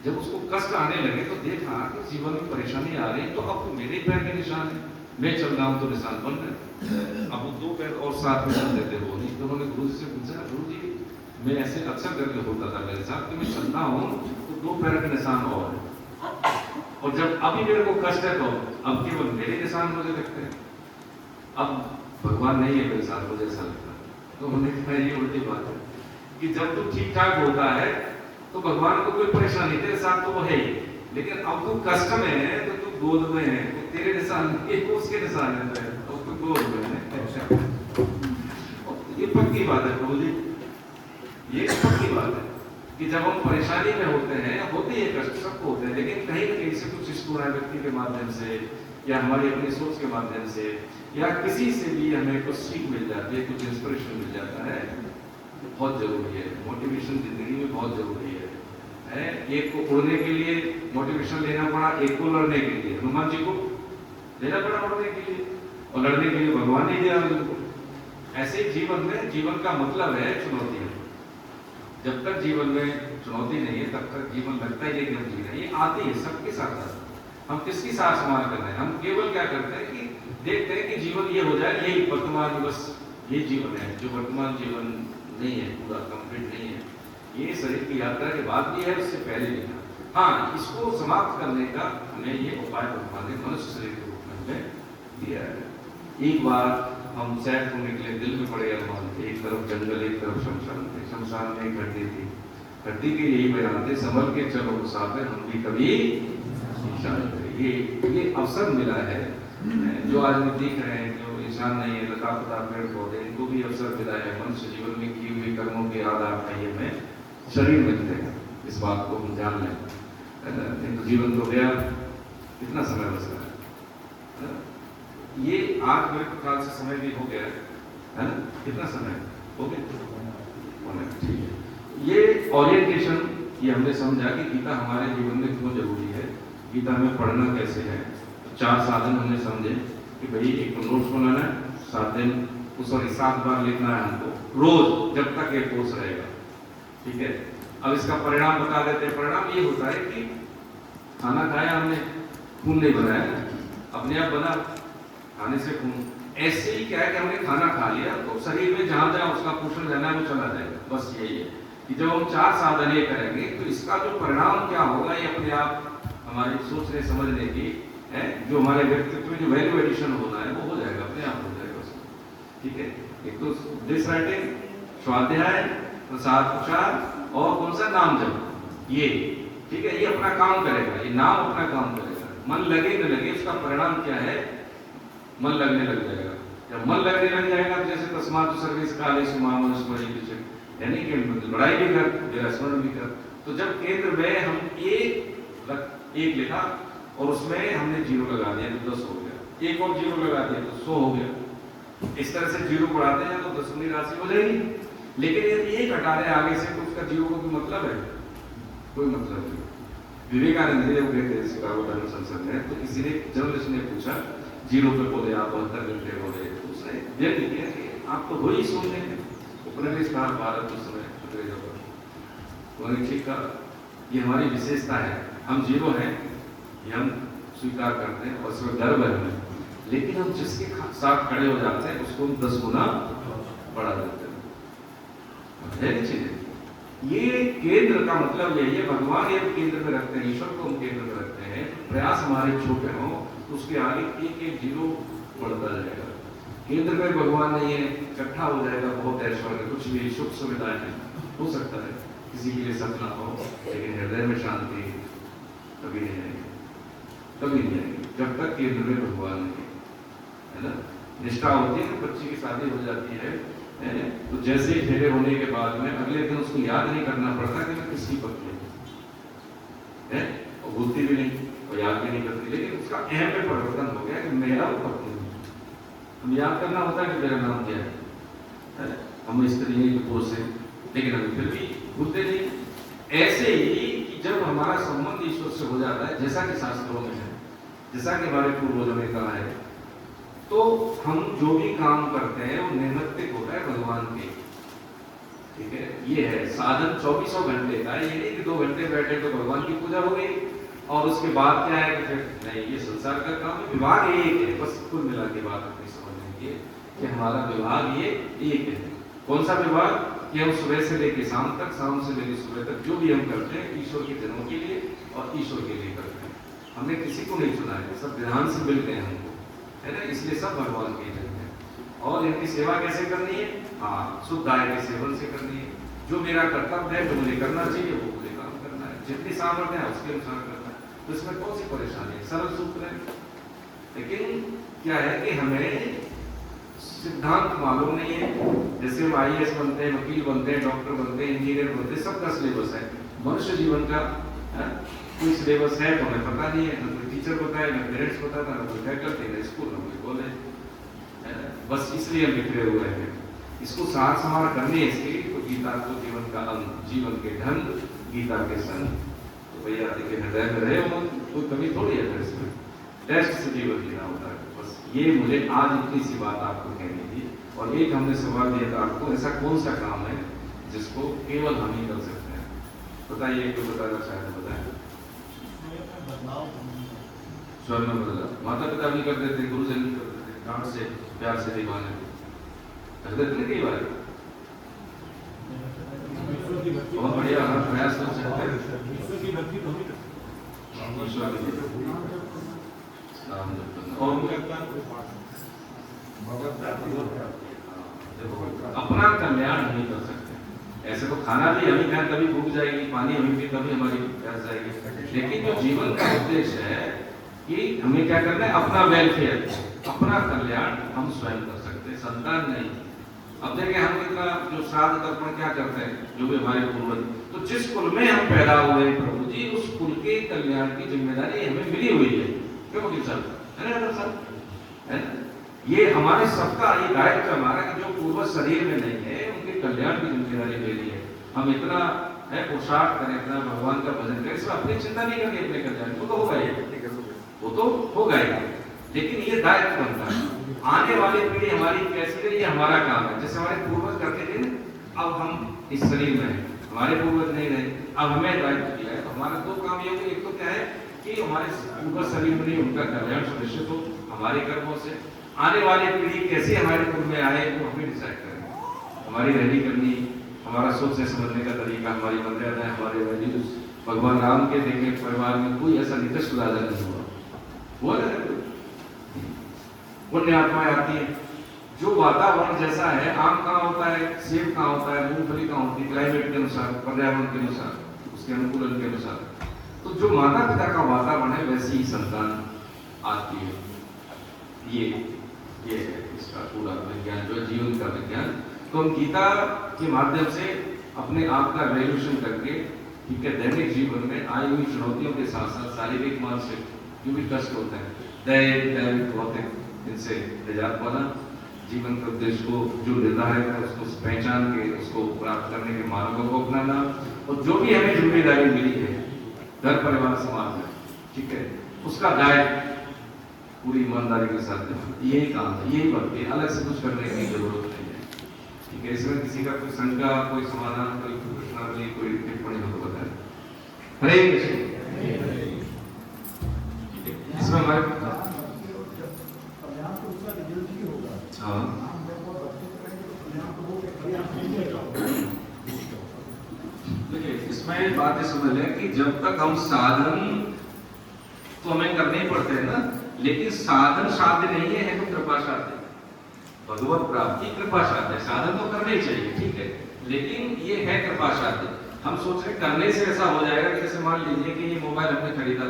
जब उसको कष्ट आने लगे तो देखा कि जीवन में परेशानी आ रही, तो अब तो मेरे पैर के निशान है, मैं चल रहा हूं तो निशान बन रहे। अब वो 2 पैर और साथ में चल देते वो नहीं। तो उन्होंने गुरु जी से पूछा, गुरु जी मैं ऐसे अक्सर करके होता था मेरे साथ कि मैं चलता हूँ तो 2 पैर के निशान और है, और जब अभी मेरे को कष्ट है तो अब केवल मेरे निशान मुझे लगते हैं, अब भगवान नहीं है मेरे साथ, मुझे ऐसा लगता है। तो उन्होंने कहा ये उल्टी बात है कि जब तू ठीक ठाक होता है तो भगवान को कोई परेशानी, तेरे साथ तो वो है ही, लेकिन अब तू कष्ट में है तो तू गोद में है, तो तेरे निशान एक उसके निशान है, और तू गोद में है। ये पक्की बात है प्रभु जी, ये पक्की बात है कि जब हम परेशानी में होते हैं, होते ही कष्ट सबको होते हैं, लेकिन कहीं ना कहीं से कुछ स्कूल व्यक्ति के माध्यम से या हमारी अपनी सोच के माध्यम से या किसी से भी हमें कुछ सीख मिल जाती है, कुछ इंस्पिरेशन मिल जाता है। बहुत जरूरी है मोटिवेशन, जिंदगी में बहुत जरूरी है। एक को उड़ने के लिए मोटिवेशन लेना पड़ा, एक को लड़ने के लिए हनुमान जी को लेना पड़ा उड़ने के लिए, और लड़ने के लिए भगवान ने दिया उनको। ऐसे जीवन में, जीवन का मतलब है चुनौतियां। जब तक जीवन में चुनौती नहीं है तब तक जीवन लगता ही है कि हम जी रहे हैं। ये आती है, सबके साथ आती है। हम किसकी सार संभाल कर रहे हैं? हम केवल क्या करते हैं कि देखते हैं कि जीवन ये हो जाए, यही वर्तमान में बस ये जीवन है, जो वर्तमान जीवन नहीं है, पूरा कंप्लीट नहीं है। ये शरीर की यात्रा के बाद भी है, उससे पहले भी था। हाँ, इसको समाप्त करने का हमें ये उपाय भगवान ने मनुष्य शरीर के रूप में हमें दिया है। एक बार हम सैर करने के लिए दिल में पड़े अरमान थे, एक तरफ जंगल, एक तरफ शमशान थे। शमशान में एक हड्डी थी, हड्डी के यही बयान थे, संभल के चलो मुसाफिर, हम भी कभी ये अवसर मिला है। जो आज में दिख रहे हैं, जो इंसान नहीं है, लता पता पेड़ पौधे, इनको भी अवसर मिला है। मनुष्य जीवन में की हुई कर्मों के आधार पर ये हमें शरीर मिलते हैं, इस बात को हम जान लें। नहीं तो जीवन तो गया, कितना समय बच रहा है। ये आज मेरे ख्याल से समय भी हो गया है ना? कितना समय हो गया? ठीक है। ये ओरिएंटेशन ये हमने समझा कि गीता हमारे जीवन में क्यों जरूरी है, गीता में पढ़ना कैसे है। तो 4 साधन हमने समझे कि भाई एक तो नोट्स बनाना है, 7 दिन, सॉरी 7 बार लिखना है हमको रोज, जब तक ये कोर्स रहेगा। ठीक है। अब इसका परिणाम बता देते हैं। परिणाम ये होता है कि खाना खाया हमने, खून नहीं बनाया, अपने आप बना खाने से खून। ऐसे ही क्या है कि हमने खाना खा लिया तो शरीर में जहां जहां उसका पोषण रहना है वो चला जाएगा। बस यही है कि जब हम 4 साधन ये करेंगे तो इसका जो परिणाम क्या होगा, ये अपने आप हमारी सोचने समझने की है, जो हमारे व्यक्तित्व में जो वैल्यू एडिशन होना है वो हो जाएगा, अपने आप हो जाएगा उसमें। ठीक है। एक तो दिस राइटिंग, स्वाध्याय, प्रसाद प्रचार और कौन सा नाम जप, ये ठीक है। ये अपना काम करेगा, ये नाम अपना काम करेगा। मन लगे न लगे उसका परिणाम क्या है, मन लगने लग जाएगा। जब मन लगने लग जाएगा तो जैसे तस्मात् सर्वेषु कालेषु मां स्मरेत्, यानी कि लड़ाई भी कर, मेरा स्मरण भी कर। तो जब केंद्र में हम एक लिखा और उसमें हमने 0 लगा दिया तो 10 हो गया, एक और 0 लगा दिया तो 100 हो गया। इस तरह से 0 बढ़ाते हैं तो दशमलव राशि हो जाएगी। लेकिन यदि एक हटा दें आगे से तो उसका 0 को कोई मतलब है? कोई मतलब नहीं। विवेकानंद जी वो कहते हैं शिकागो धर्म संसद में, तो किसी ने जर्नलिस्ट ने पूछा 0 पे बोले आप 72 घंटे बोले, तो उसने व्यक्त किया कि आप तो वही सुन रहे हैं उपनिवेशवाद भारत उस समय अंग्रेजों पर। उन्होंने ठीक कहा, ये हमारी विशेषता है, हम 0 हैं, ये हम स्वीकार करते हैं और इसमें गर्व है हमें। लेकिन हम जिसके साथ खड़े हो जाते हैं उसको हम 10 गुना बढ़ा देते हैं। चीजें ये केंद्र का मतलब यही है, भगवान एक केंद्र में रखते हैं, ईश्वर को हम केंद्र में रखते हैं। प्रयास हमारे छोटे हों तो उसके आगे एक 0 बढ़ता जाएगा। केंद्र में भगवान नहीं है, इकट्ठा हो जाएगा बहुत ऐश्वर्य, कुछ भी सुख सुविधाएं हो सकता है, किसी के लिए सपना हो, लेकिन हृदय में शांति कभी नहीं आएगी, कभी नहीं आएगी जब तक केंद्र में भगवान नहीं है ना। निष्ठा होती है ना, बच्ची की शादी हो जाती है तो जैसे ही ठेले होने के बाद में अगले दिन उसको याद नहीं करना पड़ता कि मैं किसकी पत्नी है, और भूलती भी नहीं और याद भी नहीं करती। लेकिन उसका अहम में परिवर्तन हो गया कि मेरा पत्नी हूँ। हम याद करना होता है कि मेरा नाम क्या है, हम स्त्री नहीं तो पुरुष है, लेकिन हम फिर भी भूलते नहीं। ऐसे ही कि जब हमारा संबंध ईश्वर से हो जाता है, जैसा कि शास्त्रों में है, जैसा कि हमारे पूर्वजों ने कहा है, तो हम जो भी काम करते हैं वो नैमित्तिक होता है भगवान के। ठीक है। ये है साधन 24 घंटे का, ये नहीं कि 2 घंटे बैठे तो भगवान की पूजा हो गई और उसके बाद क्या है कि फिर नहीं, ये संसार का काम है। विभाग एक है, बस कुल मिला के बात अपनी समझने की कि हमारा विभाग ये एक है। कौन सा विभाग? कि हम सुबह से लेकर शाम तक, शाम से लेकर सुबह तक जो भी हम करते हैं ईश्वर के जन्म के लिए और ईश्वर के लिए करते हैं। हमने किसी को नहीं चुना है, सब विधान से मिलते हैं हमको, है ना। इसलिए सब भगवान के जन है। और इनकी सेवा कैसे करनी है? हाँ, शुद्ध आय के सेवन से करनी है। जो मेरा कर्तव्य है, जो मुझे करना चाहिए वो मुझे काम करना है, जितनी सामर्थ्य है उसके अनुसार करना है। तो इसमें कौन सी परेशानी है? सरल सूत्र है। लेकिन क्या है कि हमें सिद्धांत मालूम नहीं है। जैसे हम IAS बनते हैं, वकील बनते हैं, डॉक्टर बनते हैं, इंजीनियर बनते हैं, सबका सिलेबस है। मनुष्य जीवन का कोई सिलेबस है तो हमें पता नहीं है, न कोई टीचर बताए, न पेरेंट्स बताता, न कोई फैकल्टी, न स्कूल, न कोई कॉलेज। बस इसलिए हम बिखरे हुए हैं। इसको सार संभार करने इसके लिए तो गीता को जीवन का अंग, जीवन के ढंग, गीता के संग। तो भैया देखिए हृदय में रहे हो, कोई कमी थोड़ी है फिर इसमें। टेस्ट से जीवन जीना होता है। बस ये मुझे आज इतनी सी बात आपको कहनी थी। और एक हमने सवाल दिया था आपको, ऐसा कौन सा काम है जिसको केवल हम ही कर सकते हैं? बताइए, एक तो बताना चाहे तो बताएं। स्वयं में बदला। माता पिता भी कर देते, गुरुजन भी कर देते, डांट से प्यार से दिखाने कर देते ना कई बार। बहुत बढ़िया प्रयास कर सकते हैं। ईश्वर की भक्ति तो होगी। और अपना कल्याण नहीं कर सकते। ऐसे तो खाना भी हमें खाएं तभी भूख जाएगी, पानी हमें भी तभी हमारी प्यास जाएगी, लेकिन जो जीवन का उद्देश्य है कि हमें क्या करना है, अपना वेलफेयर, अपना कल्याण हम स्वयं कर सकते हैं, संतान नहीं। अब देखिए हम कितना जो श्राद्ध तर्पण क्या करते हैं, जो भी हमारे पूर्वज, तो जिस कुल में हम पैदा हुए प्रभु जी, उस कुल के कल्याण की जिम्मेदारी हमें मिली हुई है। क्यों वकील साहब, है ना डॉक्टर साहब, है ना? ये हमारे सबका ये दायित्व हमारा कि जो पूर्वज शरीर में नहीं है उनके कल्याण की जिम्मेदारी मेरी है। हम इतना है पुरुषार्थ करें, इतना भगवान का भजन करें, इसमें अपनी चिंता नहीं करनी, अपने कल्याण वो तो होगा ही, वो तो होगा ही, लेकिन ये दायित्व बनता है। आने वाली पीढ़ी हमारी कैसी रही, ये हमारा काम है। जैसे हमारे पूर्वज करते थे, अब हम इस शरीर में हैं, हमारे पूर्वज नहीं रहे, अब हमें दायित्व दिया है, तो हमारा दो काम ये होगा, एक तो क्या है कि हमारे पूर्वज शरीर में नहीं, उनका कल्याण सुनिश्चित हो हमारे कर्मों से। आने वाली पीढ़ी कैसे हमारे कुल में आए वो हमें डिसाइड करें। हमारी रहनी करनी, हमारा सोचने समझने का तरीका, हमारी मर्यादा, हमारे वैल्यूज, भगवान राम के देखे परिवार में कोई ऐसा निकृष्ट राजा नहीं हुआ, हुआ ना? पुण्य आत्माएं आती है, जो वातावरण जैसा है, आम कहाँ होता है, सेब कहाँ होता है, मूंगफली कहाँ होती है, क्लाइमेट के अनुसार, पर्यावरण के अनुसार, उसके अनुकूलन के अनुसार। तो जो माता पिता का वातावरण है वैसी ही संतान आती है। ये है इसका पूरा विज्ञान, जो जीवन का विज्ञान। तो हम गीता के माध्यम से अपने आप का रेवोल्यूशन करके, ठीक है, दैनिक जीवन में आई हुई चुनौतियों के साथ साथ शारीरिक मानसिक जो भी कष्ट होते हैं, दैनिक भौतिक, इनसे निजात पाना, जीवन के उद्देश्य को जो निर्धारित है उसको पहचान के उसको प्राप्त करने के मार्गों को अपनाना, और जो भी हमें जिम्मेदारी मिली है घर परिवार समाज में, ठीक है, उसका दायित्व पूरी ईमानदारी के साथ यही काम है, यही बात है, अलग से कुछ करने की जरूरत नहीं है। ठीक है, इसमें किसी का कोई शंका, कोई समाधान, कोई प्रश्नावली, कोई टिप्पणी हो तो बताएं। हरे कृष्ण। इसमें हमारे हाँ देखिए, इसमें बात ये समझ लें कि जब तक हम साधन तो हमें करने ही पड़ते हैं ना, लेकिन साधन साध्य नहीं है, तो कृपा साध्य। भगवत प्राप्ति कृपा साध्य, साधन तो करने ही चाहिए, ठीक है, लेकिन ये है कृपा साध्य। हम सोच रहे करने से ऐसा हो जाएगा कि जैसे मान लीजिए कि ये मोबाइल हमने खरीदा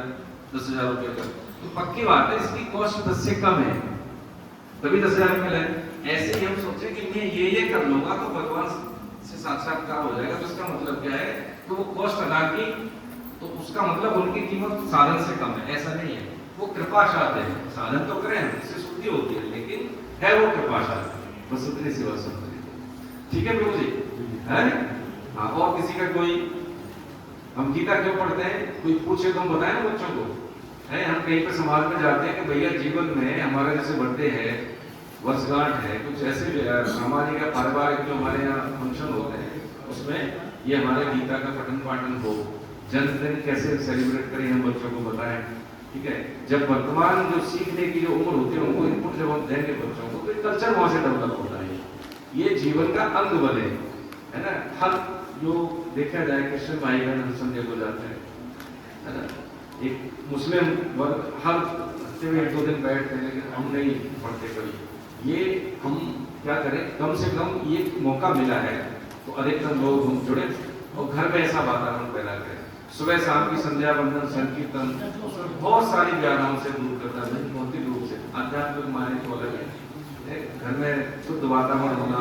10,000 रुपए का, तो पक्की बात है इसकी कॉस्ट 10 से कम है, तभी 10,000 मिला है। ऐसे ही हम सोचे कि मैं ये कर लूंगा तो भगवान से साक्षात्कार हो जाएगा, तो इसका मतलब क्या है, तो वो कॉस्ट अदा की, तो उसका मतलब उनकी कीमत साधन से कम है, ऐसा नहीं है। वो कृपा साध्य है, साधन तो करें इससे शुद्धि होती है, लेकिन है वो कृपा साध्य, बस उतनी सी बात समझ। ठीक है प्रभु जी, है हाँ। और किसी का कोई, हम गीता क्यों पढ़ते हैं, कोई पूछे तो हम बताएं ना बच्चों को, है हम कहीं पे समाज में जाते हैं कि भैया जीवन में हमारे जैसे बर्थडे है, वर्षगांठ है, कुछ ऐसे सामाजिक या पारिवारिक जो हमारे यहाँ फंक्शन होते हैं, उसमें ये हमारे गीता का पठन पाठन हो, जन्मदिन कैसे सेलिब्रेट करें हम बच्चों को बताएं। ठीक है, जब वर्तमान जो सीखने की जो उम्र होती है उनको इनपुट जब हम देंगे बच्चों को, तो कल्चर वहां से डेवलप होता है, ये जीवन का अंग बने, है ना। हर जो देखा जाए क्रिश्चियन भाई बहन हम संडे को जाते हैं, है ना, एक मुस्लिम वर्ग हर हफ्ते में 1-2 दिन बैठते हैं, लेकिन हम नहीं पढ़ते कभी। ये हम क्या करें, कम से कम ये मौका मिला है तो अधिकतम लोग हम जुड़े और घर में ऐसा वातावरण पैदा करें। सुबह शाम की संध्या वंदन संकीर्तन बहुत सारी व्याधाओं से दूर करता है, भौतिक रूप से, आध्यात्मिक माने तो अलग है। घर में शुद्ध वातावरण होना,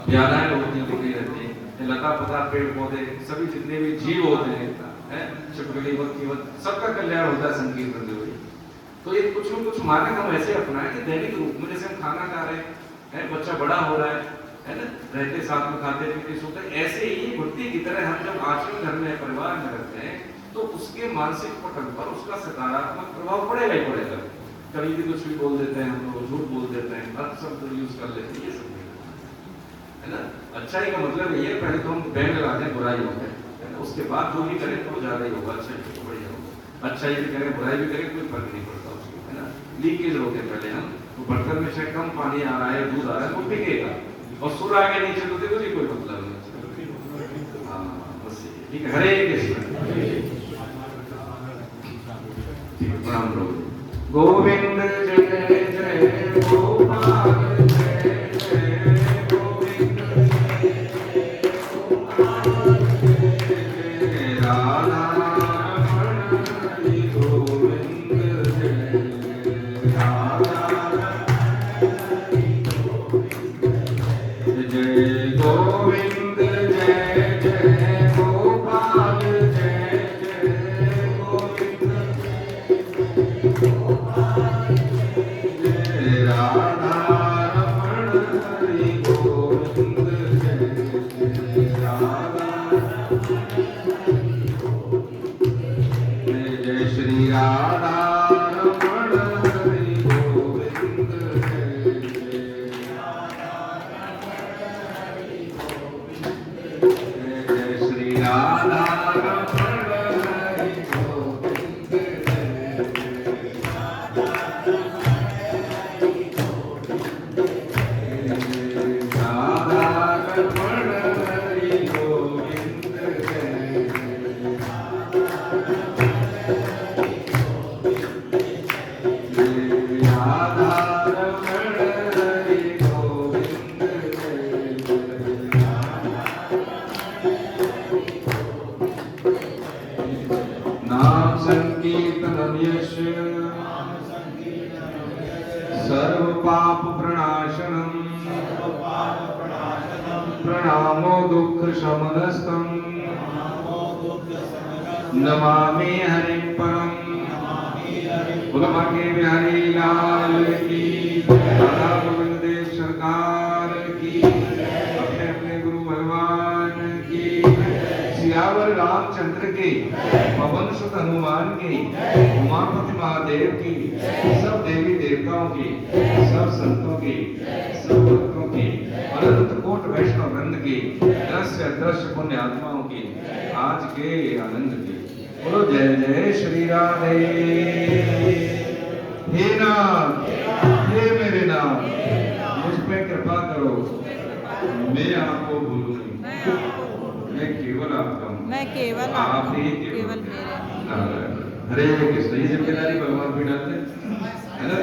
व्याधाएं होती रहती हैं, लता पता पेड़ पौधे सभी जितने भी जीव होते हैं, छिपकली मत सबका कल्याण होता है संकीर्तन से। तो ये कुछ न कुछ मार्ग हम ऐसे अपनाएं कि दैनिक रूप में, जैसे हम खाना खा रहे हैं, बच्चा बड़ा हो रहा है ना, रहते साथ में खाते पीते सोते, ऐसे ही भक्ति की तरह हम जब आश्रम घर में परिवार में रहते हैं तो उसके मानसिक पटल पर उसका सकारात्मक प्रभाव पड़ेगा ही पड़ेगा। कभी भी कुछ भी बोल देते हैं हम लोग, झूठ बोल देते हैं, गलत शब्द यूज कर लेते हैं, ये सब है ना। अच्छाई का मतलब ये है, पहले तो हम बैन लगाते हैं बुराई होते हैं, उसके बाद जो भी करें तो ज्यादा ही होगा, अच्छा ही तो बढ़िया होगा। अच्छाई भी करें बुराई भी करें कोई फर्क नहीं पड़ता उसको। लीकेज होते हैं पहले हम तो बर्तन में से कम पानी आ रहा है दूध आ रहा है वो टिकेगा और सुर आगे नीचे तो देखो जी कोई मतलब नहीं। हाँ बस ठीक है। हरे कृष्ण। ठीक है, प्रणाम प्रभु। गोविंद जय जय गोपाल जय जय गोविंद जय जय गोपाल जय जय राधा रमण हरि गोविंद जय जय राधा जय गोविंद जय जय गोपाल जय जय गोविंद जय राधा रमण हरि गोविंद जय जय राधा जय जय श्री राधा रमण हरि गोविंद जय जय जय श्री राधा रमण हरि गोविंद जय जय राधा रमण हरि गोविंद जय जय राधा रमण हरि गोविंद जय जय नाम संकीर्तनम यश सर्व पाप प्रणाशनम प्रणामो दुख शमनस्तम नमामि हरिं परम। भगवान के बिहारी लाल की राधा गोविंद देव सरकार की अपने अपने गुरु भगवान की सियावर रामचंद्र की पवन सुत हनुमान की उमापति महादेव की सब देवी देवताओं की सब संतों की सब भक्तों की अनंत कोट वैष्णव वृंद की दृश्य दृश्य पुण्य आत्माओं की आज के आनंद की बोलो जय जय श्री राधे। हे नाथ हे मेरे नाथ मुझ पे कृपा करो मैं आपको भूलूं नहीं मैं केवल आपका हूँ मैं केवल आप ही केवल मेरे हरे कृष्ण। ये जिम्मेदारी भगवान पे डालते हैं है ना।